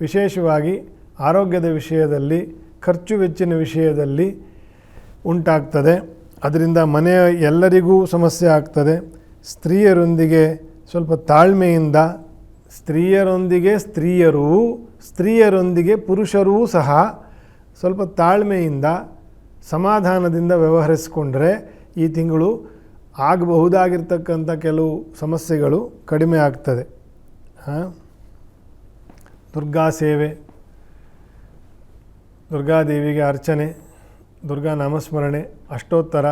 ವಿಶೇಷವಾಗಿ ಆರೋಗ್ಯದ ವಿಷಯದಲ್ಲಿ, ಖರ್ಚು ವೆಚ್ಚಿನ ವಿಷಯದಲ್ಲಿ ಉಂಟಾಗ್ತದೆ. ಅದರಿಂದ ಮನೆಯ ಎಲ್ಲರಿಗೂ ಸಮಸ್ಯೆ ಆಗ್ತದೆ. ಸ್ತ್ರೀಯರೊಂದಿಗೆ ಸ್ವಲ್ಪ ತಾಳ್ಮೆಯಿಂದ, ಸ್ತ್ರೀಯರೊಂದಿಗೆ ಪುರುಷರೂ ಸಹ ಸ್ವಲ್ಪ ತಾಳ್ಮೆಯಿಂದ ಸಮಾಧಾನದಿಂದ ವ್ಯವಹರಿಸಿಕೊಂಡ್ರೆ ಈ ತಿಂಗಳು ಆಗಬಹುದಾಗಿರ್ತಕ್ಕಂಥ ಕೆಲವು ಸಮಸ್ಯೆಗಳು ಕಡಿಮೆ ಆಗ್ತದೆ. ದುರ್ಗಾ ಸೇವೆ, ದುರ್ಗಾದೇವಿಗೆ ಅರ್ಚನೆ, ದುರ್ಗಾ ನಾಮಸ್ಮರಣೆ, ಅಷ್ಟೋತ್ತರ,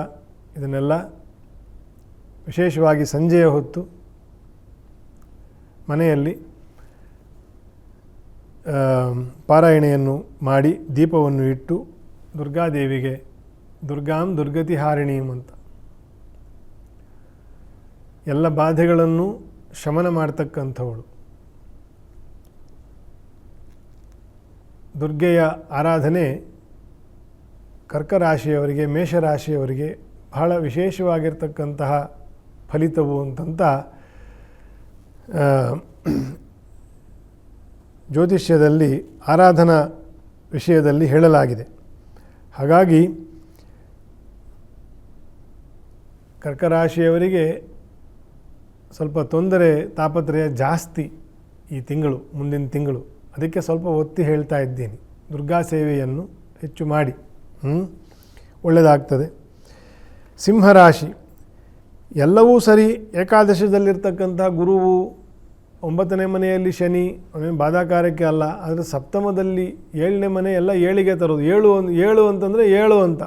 ಇದನ್ನೆಲ್ಲ ವಿಶೇಷವಾಗಿ ಸಂಜೆಯ ಹೊತ್ತು ಮನೆಯಲ್ಲಿ ಪಾರಾಯಣೆಯನ್ನು ಮಾಡಿ ದೀಪವನ್ನು ಇಟ್ಟು ದುರ್ಗಾದೇವಿಗೆ ದುರ್ಗಾಂ ದುರ್ಗತಿ ಹಾರಿಣೀಂ ಅಂತ ಎಲ್ಲ ಬಾಧೆಗಳನ್ನು ಶಮನ ಮಾಡ್ತಕ್ಕಂಥವಳು. ದುರ್ಗೆಯ ಆರಾಧನೆ ಕರ್ಕರಾಶಿಯವರಿಗೆ, ಮೇಷರಾಶಿಯವರಿಗೆ ಬಹಳ ವಿಶೇಷವಾಗಿರ್ತಕ್ಕಂತಹ ಫಲಿತವು ಅಂತಂತ ಜ್ಯೋತಿಷ್ಯದಲ್ಲಿ ಆರಾಧನಾ ವಿಷಯದಲ್ಲಿ ಹೇಳಲಾಗಿದೆ. ಹಾಗಾಗಿ ಕರ್ಕರಾಶಿಯವರಿಗೆ ಸ್ವಲ್ಪ ತೊಂದರೆ ತಾಪತ್ರಯ ಜಾಸ್ತಿ ಈ ತಿಂಗಳು, ಮುಂದಿನ ತಿಂಗಳು. ಅದಕ್ಕೆ ಸ್ವಲ್ಪ ಒತ್ತಿ ಹೇಳ್ತಾ ಇದ್ದೀನಿ, ದುರ್ಗಾ ಸೇವೆಯನ್ನು ಹೆಚ್ಚು ಮಾಡಿ, ಒಳ್ಳೆಯದಾಗ್ತದೆ. ಸಿಂಹರಾಶಿ ಎಲ್ಲವೂ ಸರಿ. ಏಕಾದಶದಲ್ಲಿರ್ತಕ್ಕಂಥ ಗುರುವು 9ನೇ ಮನೆಯಲ್ಲಿ ಶನಿ, ಅವನೇನು ಬಾಧಾಕಾರಕ್ಕೆ ಅಲ್ಲ. ಆದರೆ ಸಪ್ತಮದಲ್ಲಿ 7ನೇ ಮನೆ ಎಲ್ಲ ಏಳಿಗೆ ತರೋದು. ಏಳು ಅಂತಂದರೆ ಏಳು ಅಂತ,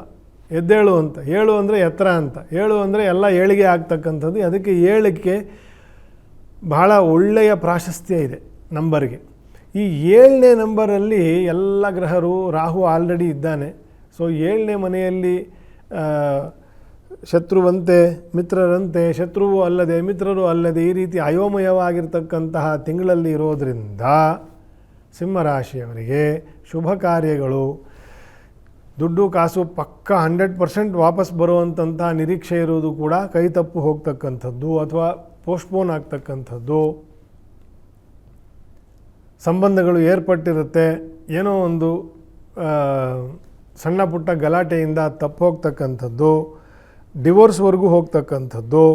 ಎದ್ದೇಳು ಅಂತ, ಏಳು ಅಂದರೆ ಎತ್ತರ ಅಂತ, ಏಳು ಅಂದರೆ ಎಲ್ಲ ಏಳಿಗೆ ಆಗ್ತಕ್ಕಂಥದ್ದು. ಅದಕ್ಕೆ ಏಳಕ್ಕೆ ಬಹಳ ಒಳ್ಳೆಯ ಪ್ರಾಶಸ್ತ್ಯ ಇದೆ ನಂಬರ್ಗೆ. ಈ 7ನೇ ನಂಬರಲ್ಲಿ ಎಲ್ಲ ಗ್ರಹರು, ರಾಹು ಆಲ್ರೆಡಿ ಇದ್ದಾನೆ. ಸೊ 7ನೇ ಮನೆಯಲ್ಲಿ ಶತ್ರುವಂತೆ ಮಿತ್ರರಂತೆ, ಶತ್ರುವು ಅಲ್ಲದೆ ಮಿತ್ರರು ಅಲ್ಲದೆ, ಈ ರೀತಿ ಅಯೋಮಯವಾಗಿರ್ತಕ್ಕಂತಹ ತಿಂಗಳಲ್ಲಿ ಇರೋದರಿಂದ ಸಿಂಹರಾಶಿಯವರಿಗೆ ಶುಭ ಕಾರ್ಯಗಳು, ದುಡ್ಡು ಕಾಸು ಪಕ್ಕ 100% ವಾಪಸ್ ಬರುವಂತಹ ನಿರೀಕ್ಷೆ ಇರುವುದು ಕೂಡ ಕೈ ತಪ್ಪು ಹೋಗ್ತಕ್ಕಂಥದ್ದು ಅಥವಾ ಪೋಸ್ಟ್ಪೋನ್ ಆಗ್ತಕ್ಕಂಥದ್ದು. ಸಂಬಂಧಗಳು ಏರ್ಪಟ್ಟಿರುತ್ತೆ, ಏನೋ ಒಂದು ಸಣ್ಣ ಪುಟ್ಟ ಗಲಾಟೆಯಿಂದ ತಪ್ಪು ಹೋಗ್ತಕ್ಕಂಥದ್ದು, ಡಿವೋರ್ಸ್ವರೆಗೂ ಹೋಗ್ತಕ್ಕಂಥದ್ದು,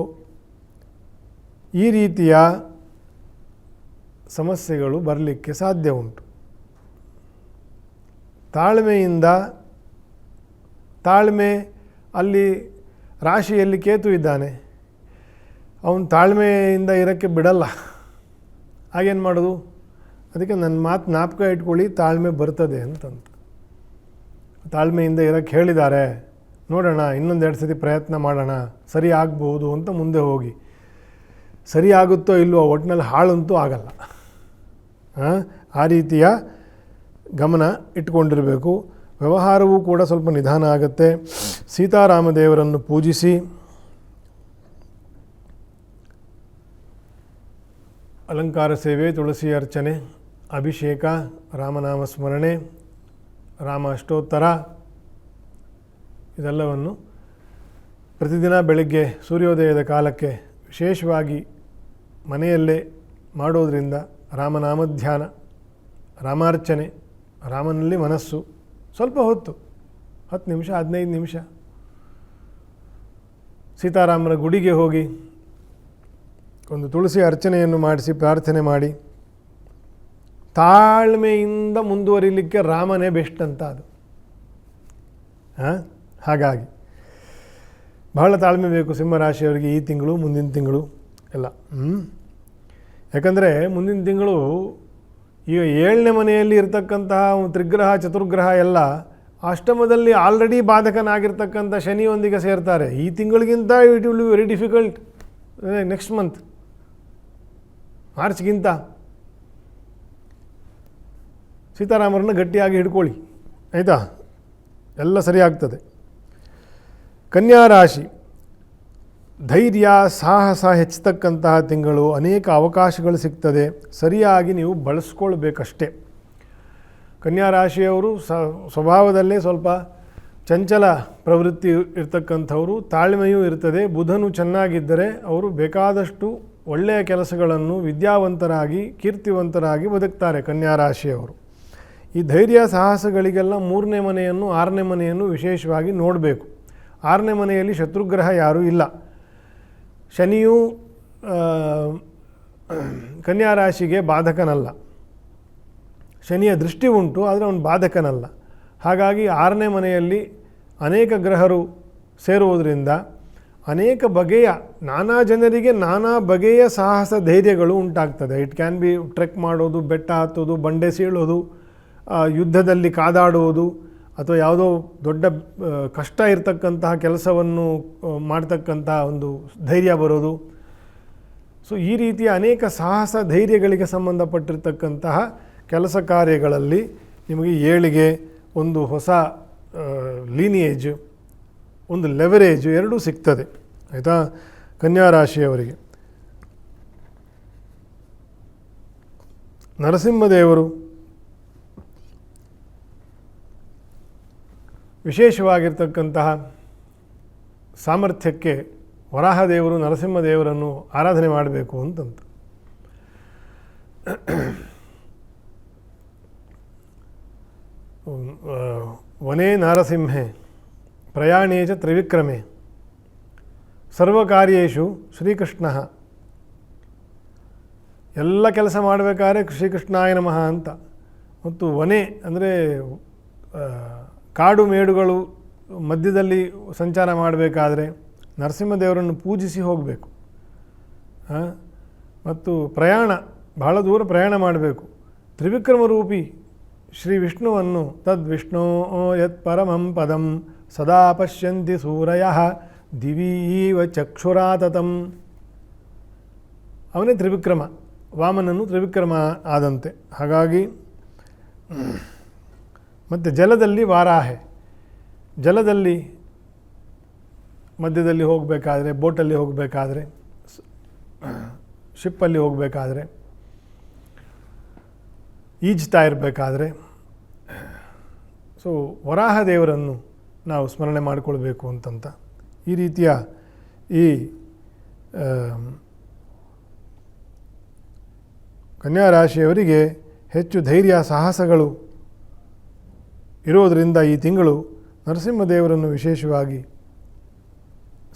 ಈ ರೀತಿಯ ಸಮಸ್ಯೆಗಳು ಬರಲಿಕ್ಕೆ ಸಾಧ್ಯ ಉಂಟು. ತಾಳ್ಮೆ ಅಲ್ಲಿ ರಾಶಿಯಲ್ಲಿ ಕೇತು ಇದ್ದಾನೆ, ಅವನು ತಾಳ್ಮೆಯಿಂದ ಇರೋಕ್ಕೆ ಬಿಡಲ್ಲ. ಹಾಗೇನು ಮಾಡೋದು? ಅದಕ್ಕೆ ನನ್ನ ಮಾತು ಜ್ಞಾಪಕ ಇಟ್ಕೊಳ್ಳಿ, ತಾಳ್ಮೆ ಬರ್ತದೆ ಅಂತಂತ. ತಾಳ್ಮೆಯಿಂದ ಇರೋಕ್ಕೆ ಹೇಳಿದ್ದಾರೆ, ನೋಡೋಣ, ಇನ್ನೊಂದೆರಡು ಸತಿ ಪ್ರಯತ್ನ ಮಾಡೋಣ, ಸರಿ ಆಗ್ಬೋದು ಅಂತ ಮುಂದೆ ಹೋಗಿ. ಸರಿ ಆಗುತ್ತೋ ಇಲ್ವೋ, ಒಟ್ಟಿನಲ್ಲಿ ಹಾಳಂತೂ ಆಗಲ್ಲ. ಆ ರೀತಿಯ ಗಮನ ಇಟ್ಕೊಂಡಿರಬೇಕು. ವ್ಯವಹಾರವೂ ಕೂಡ ಸ್ವಲ್ಪ ನಿಧಾನ ಆಗುತ್ತೆ. ಸೀತಾರಾಮದೇವರನ್ನು ಪೂಜಿಸಿ, ಅಲಂಕಾರ ಸೇವೆ, ತುಳಸಿ ಅರ್ಚನೆ, ಅಭಿಷೇಕ, ರಾಮನಾಮ ಸ್ಮರಣೆ, ರಾಮ ಅಷ್ಟೋತ್ತರ, ಇದೆಲ್ಲವನ್ನು ಪ್ರತಿದಿನ ಬೆಳಗ್ಗೆ ಸೂರ್ಯೋದಯದ ಕಾಲಕ್ಕೆ ವಿಶೇಷವಾಗಿ ಮನೆಯಲ್ಲೇ ಮಾಡೋದರಿಂದ ರಾಮನಾಮಧ್ಯಾನ, ರಾಮಾರ್ಚನೆ, ರಾಮನಲ್ಲಿ ಮನಸ್ಸು, ಸ್ವಲ್ಪ ಹೊತ್ತು 10 ನಿಮಿಷ 15 ನಿಮಿಷ ಸೀತಾರಾಮರ ಗುಡಿಗೆ ಹೋಗಿ ಒಂದು ತುಳಸಿ ಅರ್ಚನೆಯನ್ನು ಮಾಡಿಸಿ ಪ್ರಾರ್ಥನೆ ಮಾಡಿ ತಾಳ್ಮೆಯಿಂದ ಮುಂದುವರಿಲಿಕ್ಕೆ ರಾಮನೇ ಬೆಸ್ಟ್ ಅಂತ ಅದು. ಹಾಗಾಗಿ ಬಹಳ ತಾಳ್ಮೆ ಬೇಕು ಸಿಂಹರಾಶಿಯವರಿಗೆ ಈ ತಿಂಗಳು, ಮುಂದಿನ ತಿಂಗಳು ಎಲ್ಲ. ಯಾಕಂದರೆ ಮುಂದಿನ ತಿಂಗಳು ಈಗ 7ನೇ ಮನೆಯಲ್ಲಿ ಇರತಕ್ಕಂತಹ ತ್ರಿಗ್ರಹ ಚತುರ್ಗ್ರಹ ಎಲ್ಲ ಅಷ್ಟಮದಲ್ಲಿ ಆಲ್ರೆಡಿ ಬಾಧಕನಾಗಿರ್ತಕ್ಕಂಥ ಶನಿಯೊಂದಿಗೆ ಸೇರ್ತಾರೆ. ಈ ತಿಂಗಳಿಗಿಂತ it will be very difficult next month, ಮಾರ್ಚ್ಗಿಂತ. ಸೀತಾರಾಮರನ್ನು ಗಟ್ಟಿಯಾಗಿ ಹಿಡ್ಕೊಳ್ಳಿ, ಆಯಿತಾ, ಎಲ್ಲ ಸರಿಯಾಗ್ತದೆ. ಕನ್ಯಾ ರಾಶಿ, ಧೈರ್ಯ ಸಾಹಸ ಹೆಚ್ಚತಕ್ಕಂತಹ ತಿಂಗಳು, ಅನೇಕ ಅವಕಾಶಗಳು ಸಿಗ್ತದೆ, ಸರಿಯಾಗಿ ನೀವು ಬಳಸ್ಕೊಳ್ಬೇಕಷ್ಟೇ. ಕನ್ಯಾ ರಾಶಿಯವರು ಸ್ವಭಾವದಲ್ಲೇ ಸ್ವಲ್ಪ ಚಂಚಲ ಪ್ರವೃತ್ತಿ ಇರ್ತಕ್ಕಂಥವರು, ತಾಳ್ಮೆಯೂ ಇರ್ತದೆ. ಬುಧನು ಚೆನ್ನಾಗಿದ್ದರೆ ಅವರು ಬೇಕಾದಷ್ಟು ಒಳ್ಳೆಯ ಕೆಲಸಗಳನ್ನು, ವಿದ್ಯಾವಂತರಾಗಿ ಕೀರ್ತಿವಂತರಾಗಿ ಬದುಕ್ತಾರೆ ಕನ್ಯಾ ರಾಶಿಯವರು. ಈ ಧೈರ್ಯ ಸಾಹಸಗಳಿಗೆಲ್ಲ 3ನೇ ಮನೆಯನ್ನು 6ನೇ ಮನೆಯನ್ನು ವಿಶೇಷವಾಗಿ ನೋಡಬೇಕು. 6ನೇ ಮನೆಯಲ್ಲಿ ಶತ್ರುಗ್ರಹ ಯಾರೂ ಇಲ್ಲ. ಶನಿಯು ಕನ್ಯಾ ರಾಶಿಗೆ ಬಾಧಕನಲ್ಲ. ಶನಿಯ ದೃಷ್ಟಿ ಉಂಟು, ಆದರೆ ಅವನು ಬಾಧಕನಲ್ಲ. ಹಾಗಾಗಿ 6ನೇ ಮನೆಯಲ್ಲಿ ಅನೇಕ ಗ್ರಹರು ಸೇರುವುದರಿಂದ ಅನೇಕ ಬಗೆಯ, ನಾನಾ ಜನರಿಗೆ ನಾನಾ ಬಗೆಯ ಸಾಹಸ ಧೈರ್ಯಗಳು ಉಂಟಾಗ್ತದೆ. ಇಟ್ ಕ್ಯಾನ್ ಬಿ ಟ್ರೆಕ್ ಮಾಡೋದು, ಬೆಟ್ಟ ಹತ್ತೋದು, ಬಂಡೆ ಸೀಳೋದು, ಯುದ್ಧದಲ್ಲಿ ಕಾದಾಡುವುದು, ಅಥವಾ ಯಾವುದೋ ದೊಡ್ಡ ಕಷ್ಟ ಇರತಕ್ಕಂತಹ ಕೆಲಸವನ್ನು ಮಾಡ್ತಕ್ಕಂತಹ ಒಂದು ಧೈರ್ಯ ಬರೋದು. ಸೊ ಈ ರೀತಿಯ ಅನೇಕ ಸಾಹಸ ಧೈರ್ಯಗಳಿಗೆ ಸಂಬಂಧಪಟ್ಟಿರ್ತಕ್ಕಂತಹ ಕೆಲಸ ಕಾರ್ಯಗಳಲ್ಲಿ ನಿಮಗೆ ಏಳಿಗೆ, ಒಂದು ಹೊಸ ಲೀನಿಯೇಜ್, ಒಂದು ಲೆವರೇಜ್ ಎರಡೂ ಸಿಗ್ತದೆ, ಆಯಿತಾ. ಕನ್ಯಾ ರಾಶಿಯವರಿಗೆ ನರಸಿಂಹದೇವರು ವಿಶೇಷವಾಗಿರ್ತಕ್ಕಂತಹ ಸಾಮರ್ಥ್ಯಕ್ಕೆ ವರಾಹದೇವರು ನರಸಿಂಹದೇವರನ್ನು ಆರಾಧನೆ ಮಾಡಬೇಕು ಅಂತಂತ. ವನೇ ನಾರಸಿಂಹೆ ಪ್ರಯಾಣೇ ಚ ತ್ರಿವಿಕ್ರಮೆ ಸರ್ವಕಾರ್ಯೇಷು ಶ್ರೀಕೃಷ್ಣ. ಎಲ್ಲ ಕೆಲಸ ಮಾಡಬೇಕಾದ್ರೆ ಶ್ರೀಕೃಷ್ಣಾಯ ನಮಃ ಅಂತ. ಮತ್ತು ವನೆ ಅಂದರೆ ಕಾಡು ಮೇಡುಗಳು ಮಧ್ಯದಲ್ಲಿ ಸಂಚಾರ ಮಾಡಬೇಕಾದ್ರೆ ನರಸಿಂಹದೇವರನ್ನು ಪೂಜಿಸಿ ಹೋಗಬೇಕು. ಮತ್ತು ಪ್ರಯಾಣ, ಬಹಳ ದೂರ ಪ್ರಯಾಣ ಮಾಡಬೇಕು. ತ್ರಿವಿಕ್ರಮ ರೂಪಿ ಶ್ರೀ ವಿಷ್ಣುವನ್ನು ತದ್ವಿಷ್ಣೋ ಯತ್ ಪರಮಂ ಪದಂ ಸದಾ ಪಶ್ಯಂತಿ ಸೂರಯಃ ದಿವೀವ ಚಕ್ಷುರಾತತಂ. ಅವನೇ ತ್ರಿವಿಕ್ರಮ, ವಾಮನನು ತ್ರಿವಿಕ್ರಮ ಆದಂತೆ. ಹಾಗಾಗಿ ಮತ್ತು ಜಲದಲ್ಲಿ ವಾರಾಹೆ, ಜಲದಲ್ಲಿ ಮಧ್ಯದಲ್ಲಿ ಹೋಗಬೇಕಾದ್ರೆ, ಬೋಟಲ್ಲಿ ಹೋಗಬೇಕಾದ್ರೆ, ಶಿಪ್ಪಲ್ಲಿ ಹೋಗಬೇಕಾದ್ರೆ, ಈಜ್ತಾ ಇರಬೇಕಾದ್ರೆ, ಸೊ ವರಾಹ ದೇವರನ್ನು ನಾವು ಸ್ಮರಣೆ ಮಾಡಿಕೊಳ್ಬೇಕು ಅಂತಂತ. ಈ ರೀತಿಯ ಈ ಕನ್ಯಾ ರಾಶಿಯವರಿಗೆ ಹೆಚ್ಚು ಧೈರ್ಯ ಸಾಹಸಗಳು ಇರೋದರಿಂದ ಈ ತಿಂಗಳು ನರಸಿಂಹದೇವರನ್ನು ವಿಶೇಷವಾಗಿ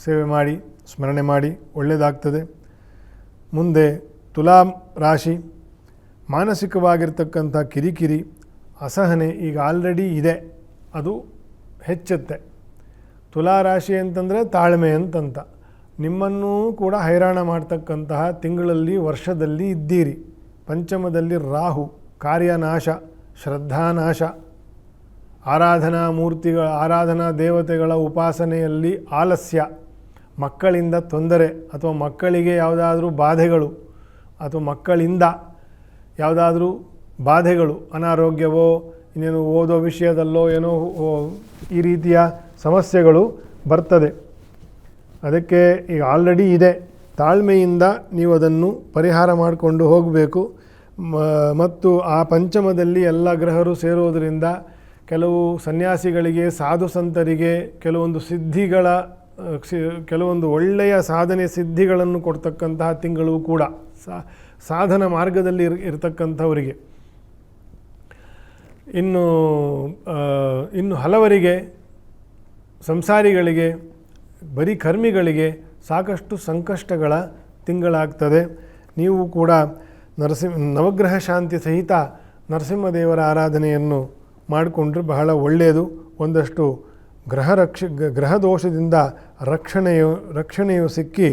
ಸೇವೆ ಮಾಡಿ, ಸ್ಮರಣೆ ಮಾಡಿ ಒಳ್ಳೆಯದಾಗ್ತದೆ. ಮುಂದೆ ತುಲಾ ರಾಶಿ, ಮಾನಸಿಕವಾಗಿರ್ತಕ್ಕಂಥ ಕಿರಿಕಿರಿ, ಅಸಹನೆ ಈಗ ಆಲ್ರೆಡಿ ಇದೆ, ಅದು ಹೆಚ್ಚುತ್ತೆ. ತುಲಾ ರಾಶಿ ಅಂತಂದರೆ ತಾಳ್ಮೆ ಅಂತಂತ. ನಿಮ್ಮನ್ನೂ ಕೂಡ ಹೈರಾಣ ಮಾಡ್ತಕ್ಕಂತಹ ತಿಂಗಳಲ್ಲಿ, ವರ್ಷದಲ್ಲಿ ಇದ್ದೀರಿ. ಪಂಚಮದಲ್ಲಿ ರಾಹು, ಕಾರ್ಯನಾಶ, ಶ್ರದ್ಧಾನಾಶ, ಆರಾಧನಾ ಮೂರ್ತಿಗಳ, ಆರಾಧನಾ ದೇವತೆಗಳ ಉಪಾಸನೆಯಲ್ಲಿ ಆಲಸ್ಯ, ಮಕ್ಕಳಿಂದ ತೊಂದರೆ ಅಥವಾ ಮಕ್ಕಳಿಗೆ ಯಾವುದಾದ್ರೂ ಬಾಧೆಗಳು ಅಥವಾ ಮಕ್ಕಳಿಂದ ಯಾವುದಾದ್ರೂ ಬಾಧೆಗಳು, ಅನಾರೋಗ್ಯವೋ ಇನ್ನೇನು ಓದೋ ವಿಷಯದಲ್ಲೋ ಏನೋ ಈ ರೀತಿಯ ಸಮಸ್ಯೆಗಳು ಬರ್ತದೆ. ಅದಕ್ಕೆ ಈಗ ಆಲ್ರೆಡಿ ಇದೆ. ತಾಳ್ಮೆಯಿಂದ ನೀವು ಅದನ್ನು ಪರಿಹಾರ ಮಾಡಿಕೊಂಡು ಹೋಗಬೇಕು. ಮತ್ತು ಆ ಪಂಚಮದಲ್ಲಿ ಎಲ್ಲ ಗ್ರಹರು ಸೇರೋದರಿಂದ ಕೆಲವು ಸನ್ಯಾಸಿಗಳಿಗೆ, ಸಾಧು ಸಂತರಿಗೆ ಕೆಲವೊಂದು ಸಿದ್ಧಿಗಳ, ಕೆಲವೊಂದು ಒಳ್ಳೆಯ ಸಾಧನೆ ಸಿದ್ಧಿಗಳನ್ನು ಕೊಡ್ತಕ್ಕಂತಹ ತಿಂಗಳು ಕೂಡ ಸಾಧನ ಮಾರ್ಗದಲ್ಲಿ ಇರತಕ್ಕಂಥವರಿಗೆ. ಇನ್ನು ಹಲವರಿಗೆ, ಸಂಸಾರಿಗಳಿಗೆ, ಬರೀ ಕರ್ಮಿಗಳಿಗೆ ಸಾಕಷ್ಟು ಸಂಕಷ್ಟಗಳ ತಿಂಗಳಾಗ್ತದೆ. ನೀವು ಕೂಡ ನವಗ್ರಹ ಶಾಂತಿ ಸಹಿತ ನರಸಿಂಹದೇವರ ಆರಾಧನೆಯನ್ನು ಮಾಡಿಕೊಂಡ್ರೆ ಬಹಳ ಒಳ್ಳೆಯದು. ಒಂದಷ್ಟು ಗ್ರಹ ದೋಷದಿಂದ ರಕ್ಷಣೆಯು ಸಿಕ್ಕಿ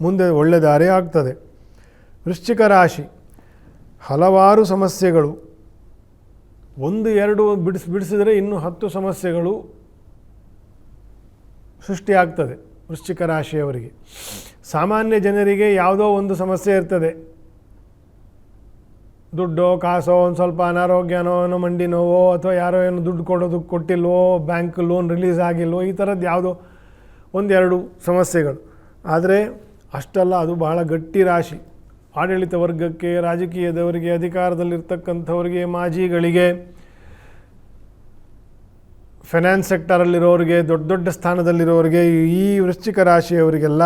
ಮುಂದೆ ಒಳ್ಳೆ ದಾರಿ ಆಗ್ತದೆ. ವೃಶ್ಚಿಕ ರಾಶಿ, ಹಲವಾರು ಸಮಸ್ಯೆಗಳು, 1-2 ಬಿಡಿಸಿದರೆ ಇನ್ನೂ 10 ಸಮಸ್ಯೆಗಳು ಸೃಷ್ಟಿಯಾಗ್ತದೆ ವೃಶ್ಚಿಕ ರಾಶಿಯವರಿಗೆ. ಸಾಮಾನ್ಯ ಜನರಿಗೆ ಯಾವುದೋ ಒಂದು ಸಮಸ್ಯೆ ಇರ್ತದೆ, ದುಡ್ಡೋ ಕಾಸೋ, ಒಂದು ಸ್ವಲ್ಪ ಅನಾರೋಗ್ಯನೋ, ಮಂಡಿ ನೋವೋ, ಅಥವಾ ಯಾರೋ ಏನು ದುಡ್ಡು ಕೊಟ್ಟಿಲ್ವೋ, ಬ್ಯಾಂಕ್ ಲೋನ್ ರಿಲೀಸ್ ಆಗಿಲ್ವೋ, ಈ ಥರದ್ದು ಯಾವುದೋ 1-2 ಸಮಸ್ಯೆಗಳು. ಆದರೆ ಅಷ್ಟಲ್ಲ, ಅದು ಬಹಳ ಗಟ್ಟಿ ರಾಶಿ. ಆಡಳಿತ ವರ್ಗಕ್ಕೆ, ರಾಜಕೀಯದವರಿಗೆ, ಅಧಿಕಾರದಲ್ಲಿರ್ತಕ್ಕಂಥವ್ರಿಗೆ, ಮಾಜಿಗಳಿಗೆ, ಫೈನಾನ್ಸ್ ಸೆಕ್ಟರಲ್ಲಿರೋರಿಗೆ, ದೊಡ್ಡ ದೊಡ್ಡ ಸ್ಥಾನದಲ್ಲಿರೋರಿಗೆ, ಈ ವೃಶ್ಚಿಕ ರಾಶಿಯವರಿಗೆಲ್ಲ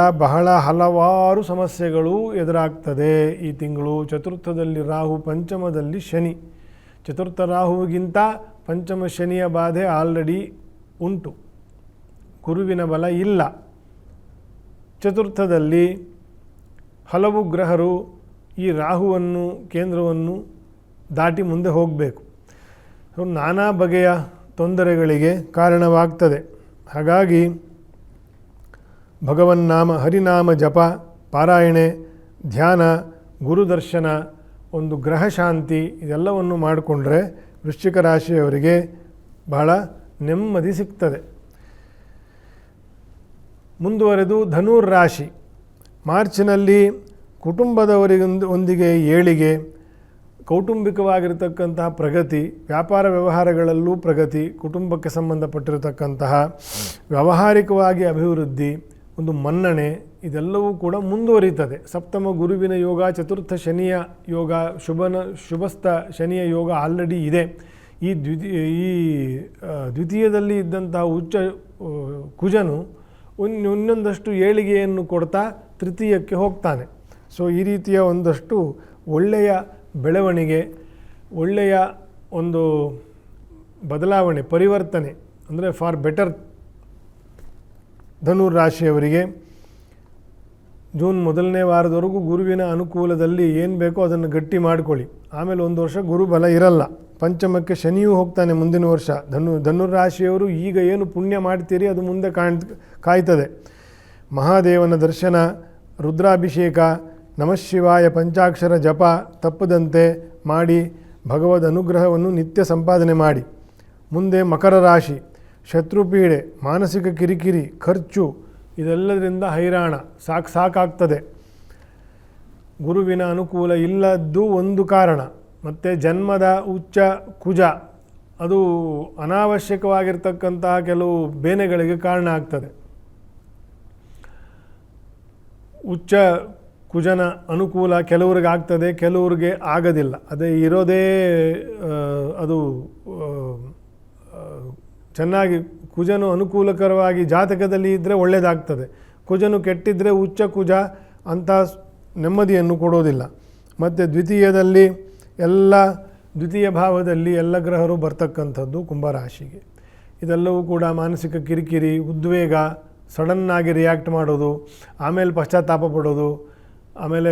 ಹಲವಾರು ಸಮಸ್ಯೆಗಳು ಎದುರಾಗ್ತದೆ ಈ ತಿಂಗಳು. ಚತುರ್ಥದಲ್ಲಿ ರಾಹು, ಪಂಚಮದಲ್ಲಿ ಶನಿ. ಚತುರ್ಥ ರಾಹುವಿಗಿಂತ ಪಂಚಮ ಶನಿಯ ಬಾಧೆ ಆಲ್ರೆಡಿ ಉಂಟು, ಗುರುವಿನ ಬಲ ಇಲ್ಲ. ಚತುರ್ಥದಲ್ಲಿ ಹಲವು ಗ್ರಹರು ಈ ರಾಹುವನ್ನು, ಕೇಂದ್ರವನ್ನು ದಾಟಿ ಮುಂದೆ ಹೋಗಬೇಕು. ನಾನಾ ಬಗೆಯ ತೊಂದರೆಗಳಿಗೆ ಕಾರಣವಾಗ್ತದೆ. ಹಾಗಾಗಿ ಭಗವನ್ನಾಮ, ಹರಿನಾಮ ಜಪ, ಪಾರಾಯಣೆ, ಧ್ಯಾನ, ಗುರುದರ್ಶನ, ಒಂದು ಗ್ರಹ ಶಾಂತಿ, ಇದೆಲ್ಲವನ್ನು ಮಾಡಿಕೊಂಡ್ರೆ ವೃಶ್ಚಿಕ ರಾಶಿಯವರಿಗೆ ಬಹಳ ನೆಮ್ಮದಿ ಸಿಗ್ತದೆ. ಮುಂದುವರೆದು ಧನುರ್ ರಾಶಿ, ಮಾರ್ಚ್ನಲ್ಲಿ ಕುಟುಂಬದವರಿಗೊಂದಿಗೆ ಏಳಿಗೆ, ಕೌಟುಂಬಿಕವಾಗಿರತಕ್ಕಂತಹ ಪ್ರಗತಿ, ವ್ಯಾಪಾರ ವ್ಯವಹಾರಗಳಲ್ಲೂ ಪ್ರಗತಿ, ಕುಟುಂಬಕ್ಕೆ ಸಂಬಂಧಪಟ್ಟಿರತಕ್ಕಂತಹ ವ್ಯಾವಹಾರಿಕವಾಗಿ ಅಭಿವೃದ್ಧಿ, ಒಂದು ಮನ್ನಣೆ, ಇದೆಲ್ಲವೂ ಕೂಡ ಮುಂದುವರಿಯುತ್ತದೆ. ಸಪ್ತಮ ಗುರುವಿನ ಯೋಗ, ಚತುರ್ಥ ಶನಿಯ ಯೋಗ, ಶುಭಸ್ಥ ಶನಿಯ ಯೋಗ ಆಲ್ರೆಡಿ ಇದೆ. ಈ ದ್ವಿತೀಯದಲ್ಲಿ ಇದ್ದಂತಹ ಉಚ್ಚ ಕುಜನು ಇನ್ನೊಂದಷ್ಟು ಏಳಿಗೆಯನ್ನು ಕೊಡ್ತಾ ತೃತೀಯಕ್ಕೆ ಹೋಗ್ತಾನೆ. ಸೊ ಈ ರೀತಿಯ ಒಂದಷ್ಟು ಒಳ್ಳೆಯ ಬೆಳವಣಿಗೆ, ಒಳ್ಳೆಯ ಒಂದು ಬದಲಾವಣೆ, ಪರಿವರ್ತನೆ, ಅಂದರೆ ಫಾರ್ ಬೆಟರ್ ಧನುರ್ ರಾಶಿಯವರಿಗೆ. ಜೂನ್ 1ನೇ ವಾರದವರೆಗೂ ಗುರುವಿನ ಅನುಕೂಲದಲ್ಲಿ ಏನು ಬೇಕೋ ಅದನ್ನು ಗಟ್ಟಿ ಮಾಡಿಕೊಳ್ಳಿ. ಆಮೇಲೆ 1 ವರ್ಷ ಗುರು ಬಲ ಇರಲ್ಲ. ಪಂಚಮಕ್ಕೆ ಶನಿಯೂ ಹೋಗ್ತಾನೆ ಮುಂದಿನ ವರ್ಷ. ಧನುರಾಶಿಯವರು ಈಗ ಏನು ಪುಣ್ಯ ಮಾಡ್ತೀರಿ ಅದು ಮುಂದೆ ಕಾಯ್ತದೆ. ಮಹಾದೇವನ ದರ್ಶನ, ರುದ್ರಾಭಿಷೇಕ, ನಮಃಶಿವಾಯ ಪಂಚಾಕ್ಷರ ಜಪ ತಪ್ಪದಂತೆ ಮಾಡಿ ಭಗವದ್ ಅನುಗ್ರಹವನ್ನು ನಿತ್ಯ ಸಂಪಾದನೆ ಮಾಡಿ. ಮುಂದೆ ಮಕರ ರಾಶಿ, ಶತ್ರುಪೀಡೆ, ಮಾನಸಿಕ ಕಿರಿಕಿರಿ, ಖರ್ಚು, ಇದೆಲ್ಲದರಿಂದ ಹೈರಾಣ, ಸಾಕಾಗ್ತದೆ. ಗುರುವಿನ ಅನುಕೂಲ ಇಲ್ಲದ್ದು ಒಂದು ಕಾರಣ. ಮತ್ತು ಜನ್ಮದ ಉಚ್ಚ ಕುಜ, ಅದು ಅನಾವಶ್ಯಕವಾಗಿರ್ತಕ್ಕಂತಹ ಕೆಲವು ಬೇನೆಗಳಿಗೆ ಕಾರಣ ಆಗ್ತದೆ. ಉಚ್ಚ ಕುಜನ ಅನುಕೂಲ ಕೆಲವ್ರಿಗೆ ಆಗ್ತದೆ, ಕೆಲವ್ರಿಗೆ ಆಗೋದಿಲ್ಲ. ಅದೇ ಇರೋದೇ ಅದು ಚೆನ್ನಾಗಿ ಕುಜನು ಅನುಕೂಲಕರವಾಗಿ ಜಾತಕದಲ್ಲಿ ಇದ್ದರೆ ಒಳ್ಳೆಯದಾಗ್ತದೆ. ಕುಜನು ಕೆಟ್ಟಿದ್ದರೆ ಉಚ್ಚ ಕುಜ ಅಂಥ ನೆಮ್ಮದಿಯನ್ನು ಕೊಡೋದಿಲ್ಲ. ಮತ್ತು ದ್ವಿತೀಯ ಭಾವದಲ್ಲಿ ಎಲ್ಲ ಗ್ರಹರು ಬರ್ತಕ್ಕಂಥದ್ದು ಕುಂಭರಾಶಿಗೆ. ಇದೆಲ್ಲವೂ ಕೂಡ ಮಾನಸಿಕ ಕಿರಿಕಿರಿ, ಉದ್ವೇಗ, ಸಡನ್ನಾಗಿ ರಿಯಾಕ್ಟ್ ಮಾಡೋದು, ಆಮೇಲೆ ಪಶ್ಚಾತ್ತಾಪ ಪಡೋದು, ಆಮೇಲೆ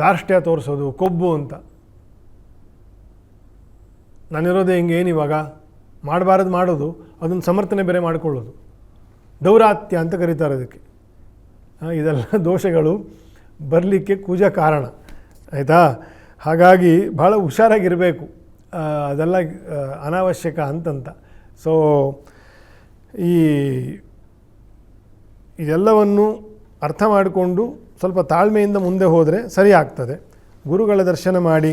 ದಾರ್ಷ್ಟ್ಯ ತೋರಿಸೋದು, ಕೊಬ್ಬು ಅಂತ. ನಾನಿರೋದೇ ಹಿಂಗೆ, ಏನಿವಾಗ ಮಾಡಬಾರದು ಮಾಡೋದು, ಅದನ್ನು ಸಮರ್ಥನೆ ಬೇರೆ ಮಾಡಿಕೊಳ್ಳೋದು, ದೌರಾತ್ಯ ಅಂತ ಕರೀತಾರೆ ಅದಕ್ಕೆ. ಇದೆಲ್ಲ ದೋಷಗಳು ಬರಲಿಕ್ಕೆ ಕುಜ ಕಾರಣ, ಆಯಿತಾ? ಹಾಗಾಗಿ ಭಾಳ ಹುಷಾರಾಗಿರಬೇಕು, ಅದೆಲ್ಲ ಅನಾವಶ್ಯಕ ಅಂತಂತ. ಸೊ ಇದೆಲ್ಲವನ್ನು ಅರ್ಥ ಮಾಡಿಕೊಂಡು ಸ್ವಲ್ಪ ತಾಳ್ಮೆಯಿಂದ ಮುಂದೆ ಹೋದರೆ ಸರಿ ಆಗ್ತದೆ. ಗುರುಗಳ ದರ್ಶನ ಮಾಡಿ,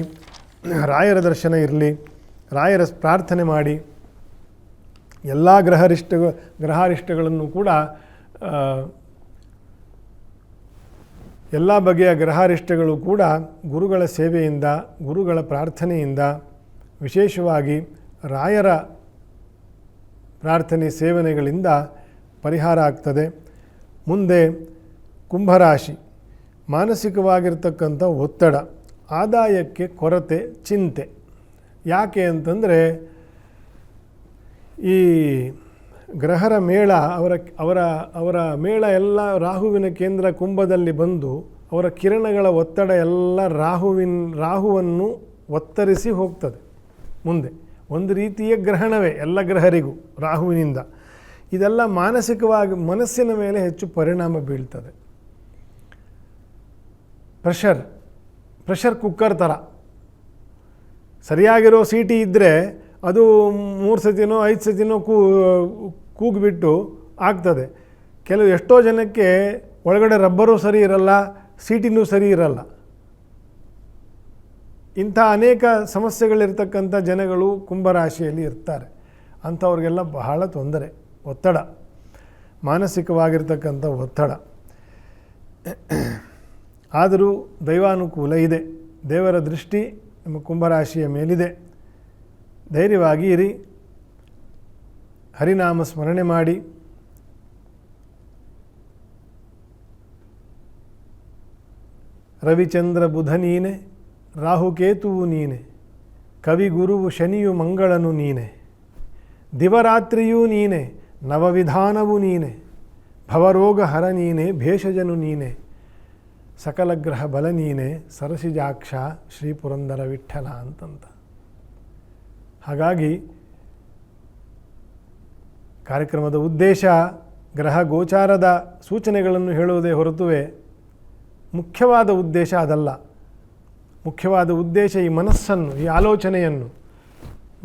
ರಾಯರ ದರ್ಶನ ಇರಲಿ, ರಾಯರ ಪ್ರಾರ್ಥನೆ ಮಾಡಿ, ಎಲ್ಲ ಗ್ರಹಾರಿಷ್ಟಗಳನ್ನು ಕೂಡ ಎಲ್ಲ ಬಗೆಯ ಗ್ರಹಾರಿಷ್ಟಗಳು ಕೂಡ ಗುರುಗಳ ಸೇವೆಯಿಂದ, ಗುರುಗಳ ಪ್ರಾರ್ಥನೆಯಿಂದ, ವಿಶೇಷವಾಗಿ ರಾಯರ ಪ್ರಾರ್ಥನೆ ಸೇವನೆಗಳಿಂದ ಪರಿಹಾರ ಆಗ್ತದೆ. ಮುಂದೆ ಕುಂಭರಾಶಿ, ಮಾನಸಿಕವಾಗಿರ್ತಕ್ಕಂಥ ಒತ್ತಡ, ಆದಾಯಕ್ಕೆ ಕೊರತೆ, ಚಿಂತೆ. ಯಾಕೆ ಅಂತಂದರೆ ಈ ಗ್ರಹರ ಮೇಳ ಅವರ ಮೇಳ ಎಲ್ಲ ರಾಹುವಿನ ಕೇಂದ್ರ ಕುಂಭದಲ್ಲಿ ಬಂದು ಅವರ ಕಿರಣಗಳ ಒತ್ತಡ ಎಲ್ಲ ರಾಹುವನ್ನು ಒತ್ತರಿಸಿ ಹೋಗ್ತದೆ. ಮುಂದೆ ಒಂದು ರೀತಿಯ ಗ್ರಹಣವೇ ಎಲ್ಲ ಗ್ರಹರಿಗೂ ರಾಹುವಿನಿಂದ. ಇದೆಲ್ಲ ಮಾನಸಿಕವಾಗಿ ಮನಸ್ಸಿನ ಮೇಲೆ ಹೆಚ್ಚು ಪರಿಣಾಮ ಬೀಳ್ತದೆ. ಪ್ರೆಷರ್ ಕುಕ್ಕರ್ ಥರ ಸರಿಯಾಗಿರೋ ಸೀಟಿ ಇದ್ದರೆ ಅದು 3 ಸತಿನೋ 5 ಸತಿನೋ ಕೂಗಿಬಿಟ್ಟು ಆಗ್ತದೆ. ಎಷ್ಟೋ ಜನಕ್ಕೆ ಒಳಗಡೆ ರಬ್ಬರು ಸರಿ ಇರಲ್ಲ, ಸೀಟಿನೂ ಸರಿ ಇರಲ್ಲ. ಇಂಥ ಅನೇಕ ಸಮಸ್ಯೆಗಳಿರ್ತಕ್ಕಂಥ ಜನಗಳು ಕುಂಭರಾಶಿಯಲ್ಲಿ ಇರ್ತಾರೆ. ಅಂಥವ್ರಿಗೆಲ್ಲ ಬಹಳ ತೊಂದರೆ, ಒತ್ತಡ, ಮಾನಸಿಕವಾಗಿರ್ತಕ್ಕಂಥ ಒತ್ತಡ. ಆದರೂ ದೈವಾನುಕೂಲ ಇದೆ, ದೇವರ ದೃಷ್ಟಿ ನಮ್ಮ ಕುಂಭರಾಶಿಯ ಮೇಲಿದೆ. ಧೈರ್ಯವಾಗಿ ಇರಿ, ಹರಿನಾಮ ಸ್ಮರಣೆ ಮಾಡಿ. ರವಿಚಂದ್ರ ಬುಧ ನೀನೆ, ರಾಹುಕೇತುವು ನೀನೆ, ಕವಿಗುರುವು ಶನಿಯು ಮಂಗಳನು ನೀನೆ, ದಿವರಾತ್ರಿಯೂ ನೀನೆ, ನವವಿಧಾನವು ನೀನೆ, ಭವರೋಗ ಹರ ನೀನೆ, ಭೇಷಜನು ನೀನೆ, ಸಕಲ ಗ್ರಹ ಬಲ ನೀನೆ, ಸರಸಿಜಾಕ್ಷ ಶ್ರೀ ಪುರಂದರ ವಿಠ್ಠಲ ಅಂತಂತ. ಹಾಗಾಗಿ ಕಾರ್ಯಕ್ರಮದ ಉದ್ದೇಶ ಗ್ರಹ ಗೋಚಾರದ ಸೂಚನೆಗಳನ್ನು ಹೇಳುವುದೇ ಹೊರತುವೆ ಮುಖ್ಯವಾದ ಉದ್ದೇಶ ಅದಲ್ಲ. ಮುಖ್ಯವಾದ ಉದ್ದೇಶ ಈ ಮನಸ್ಸನ್ನು, ಈ ಆಲೋಚನೆಯನ್ನು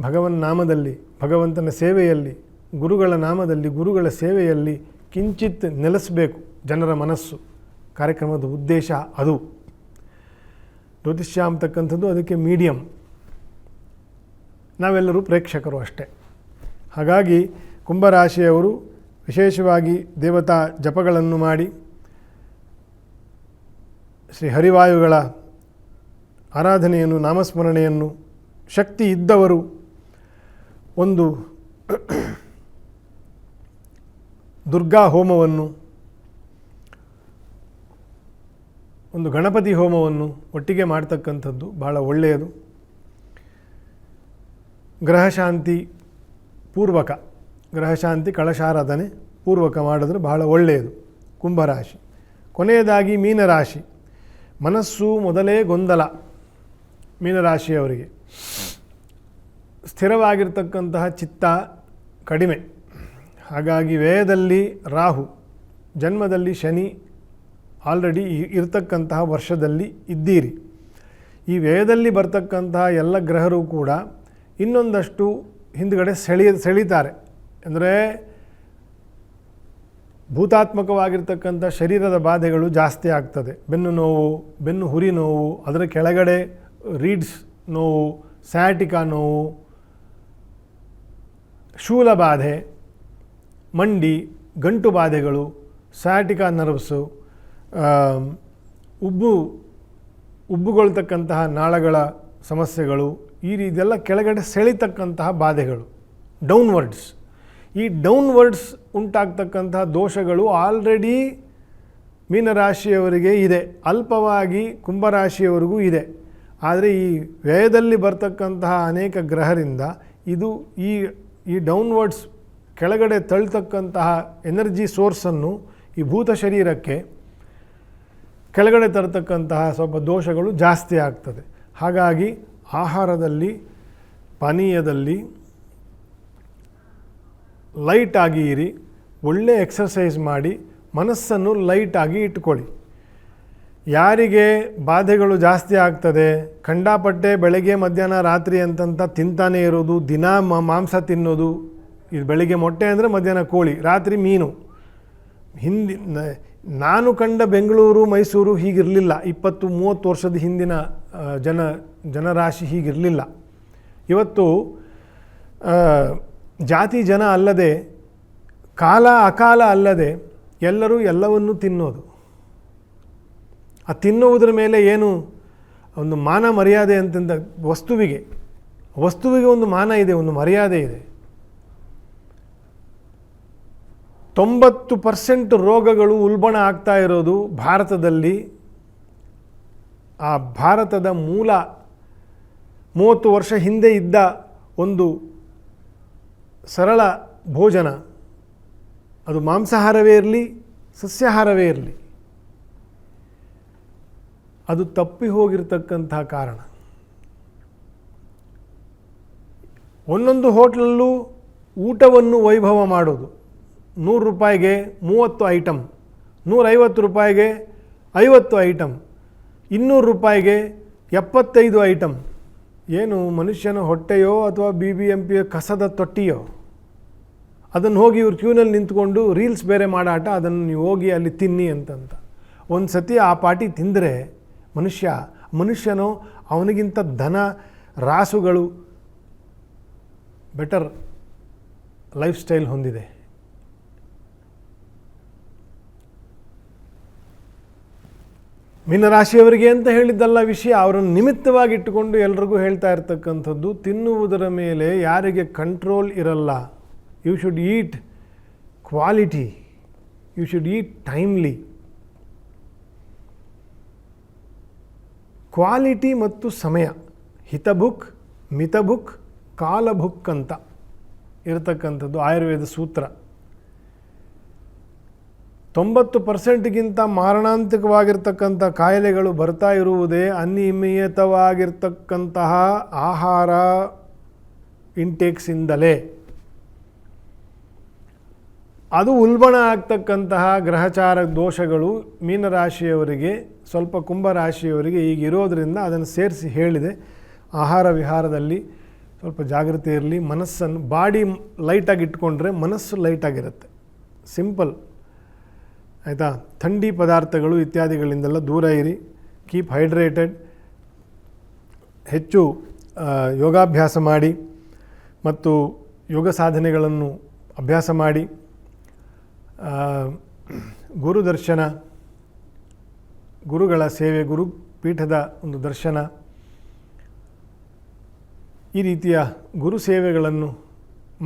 ಭಗವನ್ ನಾಮದಲ್ಲಿ, ಭಗವಂತನ ಸೇವೆಯಲ್ಲಿ, ಗುರುಗಳ ನಾಮದಲ್ಲಿ, ಗುರುಗಳ ಸೇವೆಯಲ್ಲಿ ಕಿಂಚಿತ್ ನೆಲೆಸಬೇಕು ಜನರ ಮನಸ್ಸು. ಕಾರ್ಯಕ್ರಮದ ಉದ್ದೇಶ ಅದು. ಜ್ಯೋತಿಷ್ಯ ಅಂತಕ್ಕಂಥದ್ದು ಅದಕ್ಕೆ ಮೀಡಿಯಮ್, ನಾವೆಲ್ಲರೂ ಪ್ರೇಕ್ಷಕರು ಅಷ್ಟೇ. ಹಾಗಾಗಿ ಕುಂಭರಾಶಿಯವರು ವಿಶೇಷವಾಗಿ ದೇವತಾ ಜಪಗಳನ್ನು ಮಾಡಿ, ಶ್ರೀ ಹರಿವಾಯುಗಳ ಆರಾಧನೆಯನ್ನು, ನಾಮಸ್ಮರಣೆಯನ್ನು, ಶಕ್ತಿ ಇದ್ದವರು ಒಂದು ದುರ್ಗಾ ಹೋಮವನ್ನು, ಒಂದು ಗಣಪತಿ ಹೋಮವನ್ನು ಒಟ್ಟಿಗೆ ಮಾಡ್ತಕ್ಕಂಥದ್ದು ಭಾಳ ಒಳ್ಳೆಯದು. ಗ್ರಹಶಾಂತಿ ಪೂರ್ವಕ, ಗ್ರಹಶಾಂತಿ ಕಳಶಾರಾಧನೆ ಪೂರ್ವಕ ಮಾಡಿದ್ರೆ ಬಹಳ ಒಳ್ಳೆಯದು ಕುಂಭರಾಶಿ. ಕೊನೆಯದಾಗಿ ಮೀನರಾಶಿ. ಮನಸ್ಸು ಮೊದಲೇ ಗೊಂದಲ ಮೀನರಾಶಿಯವರಿಗೆ. ಸ್ಥಿರವಾಗಿರ್ತಕ್ಕಂತಹ ಚಿತ್ತ ಕಡಿಮೆ. ಹಾಗಾಗಿ ವ್ಯಯದಲ್ಲಿ ರಾಹು, ಜನ್ಮದಲ್ಲಿ ಶನಿ ಆಲ್ರೆಡಿ ಇರತಕ್ಕಂತಹ ವರ್ಷದಲ್ಲಿ ಇದ್ದೀರಿ. ಈ ವ್ಯಯದಲ್ಲಿ ಬರ್ತಕ್ಕಂತಹ ಎಲ್ಲ ಗ್ರಹರು ಕೂಡ ಇನ್ನೊಂದಷ್ಟು ಹಿಂದುಗಡೆ ಸೆಳೀತಾರೆ. ಅಂದರೆ ಭೂತಾತ್ಮಕವಾಗಿರ್ತಕ್ಕಂಥ ಶರೀರದ ಬಾಧೆಗಳು ಜಾಸ್ತಿ ಆಗ್ತದೆ. ಬೆನ್ನು ನೋವು, ಬೆನ್ನು ಹುರಿ ನೋವು, ಅದರ ಕೆಳಗಡೆ ರೀಡ್ಸ್ ನೋವು, ಸ್ಯಾಟಿಕಾ ನೋವು, ಶೂಲ ಬಾಧೆ, ಮಂಡಿ, ಗಂಟು ಬಾಧೆಗಳು, ಸ್ಯಾಟಿಕಾ ನರ್ವ್ಸು, ಉಬ್ಬುಗೊಳ್ತಕ್ಕಂತಹ ನಾಳಗಳ ಸಮಸ್ಯೆಗಳು, ಈ ರೀತಿಯೆಲ್ಲ ಕೆಳಗಡೆ ಸೆಳೀತಕ್ಕಂತಹ ಬಾಧೆಗಳು, ಡೌನ್ವರ್ಡ್ಸ್. ಈ ಡೌನ್ವರ್ಡ್ಸ್ ಉಂಟಾಗ್ತಕ್ಕಂತಹ ದೋಷಗಳು ಆಲ್ರೆಡಿ ಮೀನರಾಶಿಯವರಿಗೆ ಇದೆ, ಅಲ್ಪವಾಗಿ ಕುಂಭರಾಶಿಯವರಿಗೂ ಇದೆ. ಆದರೆ ಈ ವ್ಯಯದಲ್ಲಿ ಬರ್ತಕ್ಕಂತಹ ಅನೇಕ ಗ್ರಹರಿಂದ ಇದು ಈ ಡೌನ್ವರ್ಡ್ಸ್ ಕೆಳಗಡೆ ತಳ್ತಕ್ಕಂತಹ ಎನರ್ಜಿ ಸೋರ್ಸನ್ನು ಈ ಭೂತ ಶರೀರಕ್ಕೆ ಕೆಳಗಡೆ ತರತಕ್ಕಂತಹ ಸ್ವಲ್ಪ ದೋಷಗಳು ಜಾಸ್ತಿ ಆಗ್ತದೆ. ಹಾಗಾಗಿ ಆಹಾರದಲ್ಲಿ, ಪಾನೀಯದಲ್ಲಿ ಲೈಟಾಗಿ ಇರಿ, ಒಳ್ಳೆ ಎಕ್ಸರ್ಸೈಸ್ ಮಾಡಿ, ಮನಸ್ಸನ್ನು ಲೈಟಾಗಿ ಇಟ್ಕೊಳ್ಳಿ. ಯಾರಿಗೆ ಬಾಧೆಗಳು ಜಾಸ್ತಿ ಆಗ್ತದೆ, ಖಂಡಾಪಟ್ಟೆ ಬೆಳಗ್ಗೆ ಮಧ್ಯಾಹ್ನ ರಾತ್ರಿ ಅಂತಂತ ತಿಂತಾನೇ ಇರೋದು, ದಿನ ಮಾಂಸ ತಿನ್ನೋದು, ಇದು ಬೆಳಗ್ಗೆ ಮೊಟ್ಟೆ ಅಂದರೆ ಮಧ್ಯಾಹ್ನ ಕೋಳಿ, ರಾತ್ರಿ ಮೀನು. ನಾನು ಕಂಡ ಬೆಂಗಳೂರು ಮೈಸೂರು ಹೀಗಿರಲಿಲ್ಲ. 20-30 ವರ್ಷದ ಹಿಂದಿನ ಜನರಾಶಿ ಹೀಗಿರಲಿಲ್ಲ. ಇವತ್ತು ಜಾತಿ ಜನ ಅಲ್ಲದೆ, ಕಾಲ ಅಕಾಲ ಅಲ್ಲದೆ ಎಲ್ಲರೂ ಎಲ್ಲವನ್ನೂ ತಿನ್ನೋದು. ಆ ತಿನ್ನುವುದರ ಮೇಲೆ ಏನು ಒಂದು ಮಾನ ಮರ್ಯಾದೆ ಅಂತಂದ ವಸ್ತುವಿಗೆ ಒಂದು ಮಾನ ಇದೆ, ಒಂದು ಮರ್ಯಾದೆ ಇದೆ. 90% ರೋಗಗಳು ಉಲ್ಬಣ ಆಗ್ತಾ ಇರೋದು ಭಾರತದಲ್ಲಿ ಆ ಭಾರತದ ಮೂಲ 30 ವರ್ಷ ಹಿಂದೆ ಇದ್ದ ಒಂದು ಸರಳ ಭೋಜನ, ಅದು ಮಾಂಸಾಹಾರವೇ ಇರಲಿ ಸಸ್ಯಾಹಾರವೇ ಇರಲಿ, ಅದು ತಪ್ಪಿ ಹೋಗಿರ್ತಕ್ಕಂಥ ಕಾರಣ. ಒಂದೊಂದು ಹೋಟ್ಲಲ್ಲೂ ಊಟವನ್ನು ವೈಭವ ಮಾಡೋದು, 100 ರೂಪಾಯಿಗೆ 30 ಐಟಮ್, 150 ರೂಪಾಯಿಗೆ 50 ಐಟಮ್, 200 ರೂಪಾಯಿಗೆ 75 ಐಟಮ್. ಏನು ಮನುಷ್ಯನ ಹೊಟ್ಟೆಯೋ ಅಥವಾ BBMP ಕಸದ ತೊಟ್ಟಿಯೋ? ಅದನ್ನು ಹೋಗಿ ಇವ್ರು ಕ್ಯೂನಲ್ಲಿ ನಿಂತ್ಕೊಂಡು ರೀಲ್ಸ್ ಬೇರೆ ಮಾಡಾಟ, ಅದನ್ನು ನೀವು ಹೋಗಿ ಅಲ್ಲಿ ತಿನ್ನಿ ಅಂತಂತ. ಒಂದು ಸತಿ ಆ ಪಾಟಿ ತಿಂದರೆ ಮನುಷ್ಯನೋ ಅವನಿಗಿಂತ ಧನ ರಾಸುಗಳು ಬೆಟರ್ ಲೈಫ್ ಸ್ಟೈಲ್ ಹೊಂದಿದೆ. ಮೀನರಾಶಿಯವರಿಗೆ ಅಂತ ಹೇಳಿದ್ದಲ್ಲ ವಿಷಯ, ಅವರನ್ನು ನಿಮಿತ್ತವಾಗಿ ಇಟ್ಟುಕೊಂಡು ಎಲ್ರಿಗೂ ಹೇಳ್ತಾ ಇರ್ತಕ್ಕಂಥದ್ದು, ತಿನ್ನುವುದರ ಮೇಲೆ ಯಾರಿಗೆ ಕಂಟ್ರೋಲ್ ಇರಲ್ಲ. You should eat quality, you should eat timely. Quality ಮತ್ತು ಸಮಯ, ಹಿತಭುಕ್ ಮಿತಭುಕ್ ಕಾಲಭುಕ್ ಅಂತ ಇರತಕ್ಕಂಥದ್ದು ಆಯುರ್ವೇದ ಸೂತ್ರ. 90%ಗಿಂತ ಮಾರಣಾಂತಿಕವಾಗಿರ್ತಕ್ಕಂಥ ಕಾಯಿಲೆಗಳು ಬರ್ತಾ ಇರುವುದೇ ಅನಿಯಮಿತವಾಗಿರ್ತಕ್ಕಂತಹ ಆಹಾರ ಇಂಟೇಕ್ಸಿಂದಲೇ. ಅದು ಉಲ್ಬಣ ಆಗ್ತಕ್ಕಂತಹ ಗ್ರಹಚಾರ ದೋಷಗಳು ಮೀನರಾಶಿಯವರಿಗೆ, ಸ್ವಲ್ಪ ಕುಂಭರಾಶಿಯವರಿಗೆ ಈಗಿರೋದ್ರಿಂದ ಅದನ್ನು ಸೇರಿಸಿ ಹೇಳಿದೆ. ಆಹಾರ ವಿಹಾರದಲ್ಲಿ ಸ್ವಲ್ಪ ಜಾಗೃತಿ ಇರಲಿ. ಮನಸ್ಸನ್ನು, ಬಾಡಿ ಲೈಟಾಗಿ ಇಟ್ಕೊಂಡ್ರೆ ಮನಸ್ಸು ಲೈಟಾಗಿರುತ್ತೆ. ಸಿಂಪಲ್ ಆಯಿತಾ. ಥಂಡಿ ಪದಾರ್ಥಗಳು ಇತ್ಯಾದಿಗಳಿಂದೆಲ್ಲ ದೂರ ಇರಿ. Keep hydrated. ಹೆಚ್ಚು ಯೋಗಾಭ್ಯಾಸ ಮಾಡಿ ಮತ್ತು ಯೋಗ ಸಾಧನೆಗಳನ್ನು ಅಭ್ಯಾಸ ಮಾಡಿ. ಗುರುದರ್ಶನ, ಗುರುಗಳ ಸೇವೆ, ಗುರುಪೀಠದ ಒಂದು ದರ್ಶನ, ಈ ರೀತಿಯ ಗುರು ಸೇವೆಗಳನ್ನು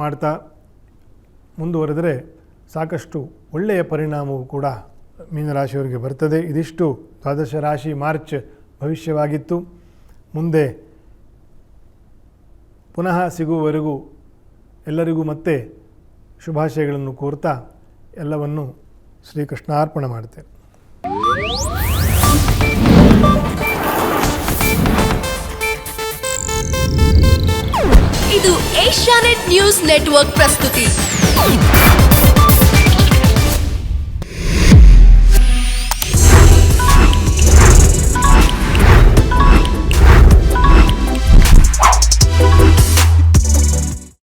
ಮಾಡ್ತಾ ಮುಂದುವರೆದರೆ ಸಾಕಷ್ಟು ಒಳ್ಳೆಯ ಪರಿಣಾಮವೂ ಕೂಡ ಮೀನರಾಶಿಯವರಿಗೆ ಬರ್ತದೆ. ಇದಿಷ್ಟು 12 ರಾಶಿ ಮಾರ್ಚ್ ಭವಿಷ್ಯವಾಗಿತ್ತು. ಮುಂದೆ ಪುನಃ ಸಿಗುವವರೆಗೂ ಎಲ್ಲರಿಗೂ ಮತ್ತೆ ಶುಭಾಶಯಗಳನ್ನು ಕೋರ್ತಾ ಎಲ್ಲವನ್ನು ಶ್ರೀಕೃಷ್ಣಾರ್ಪಣೆ ಮಾಡ್ತೇನೆ. ಇದು ಏಷ್ಯಾನೆಟ್ ನ್ಯೂಸ್ ನೆಟ್ವರ್ಕ್ ಪ್ರಸ್ತುತಿ.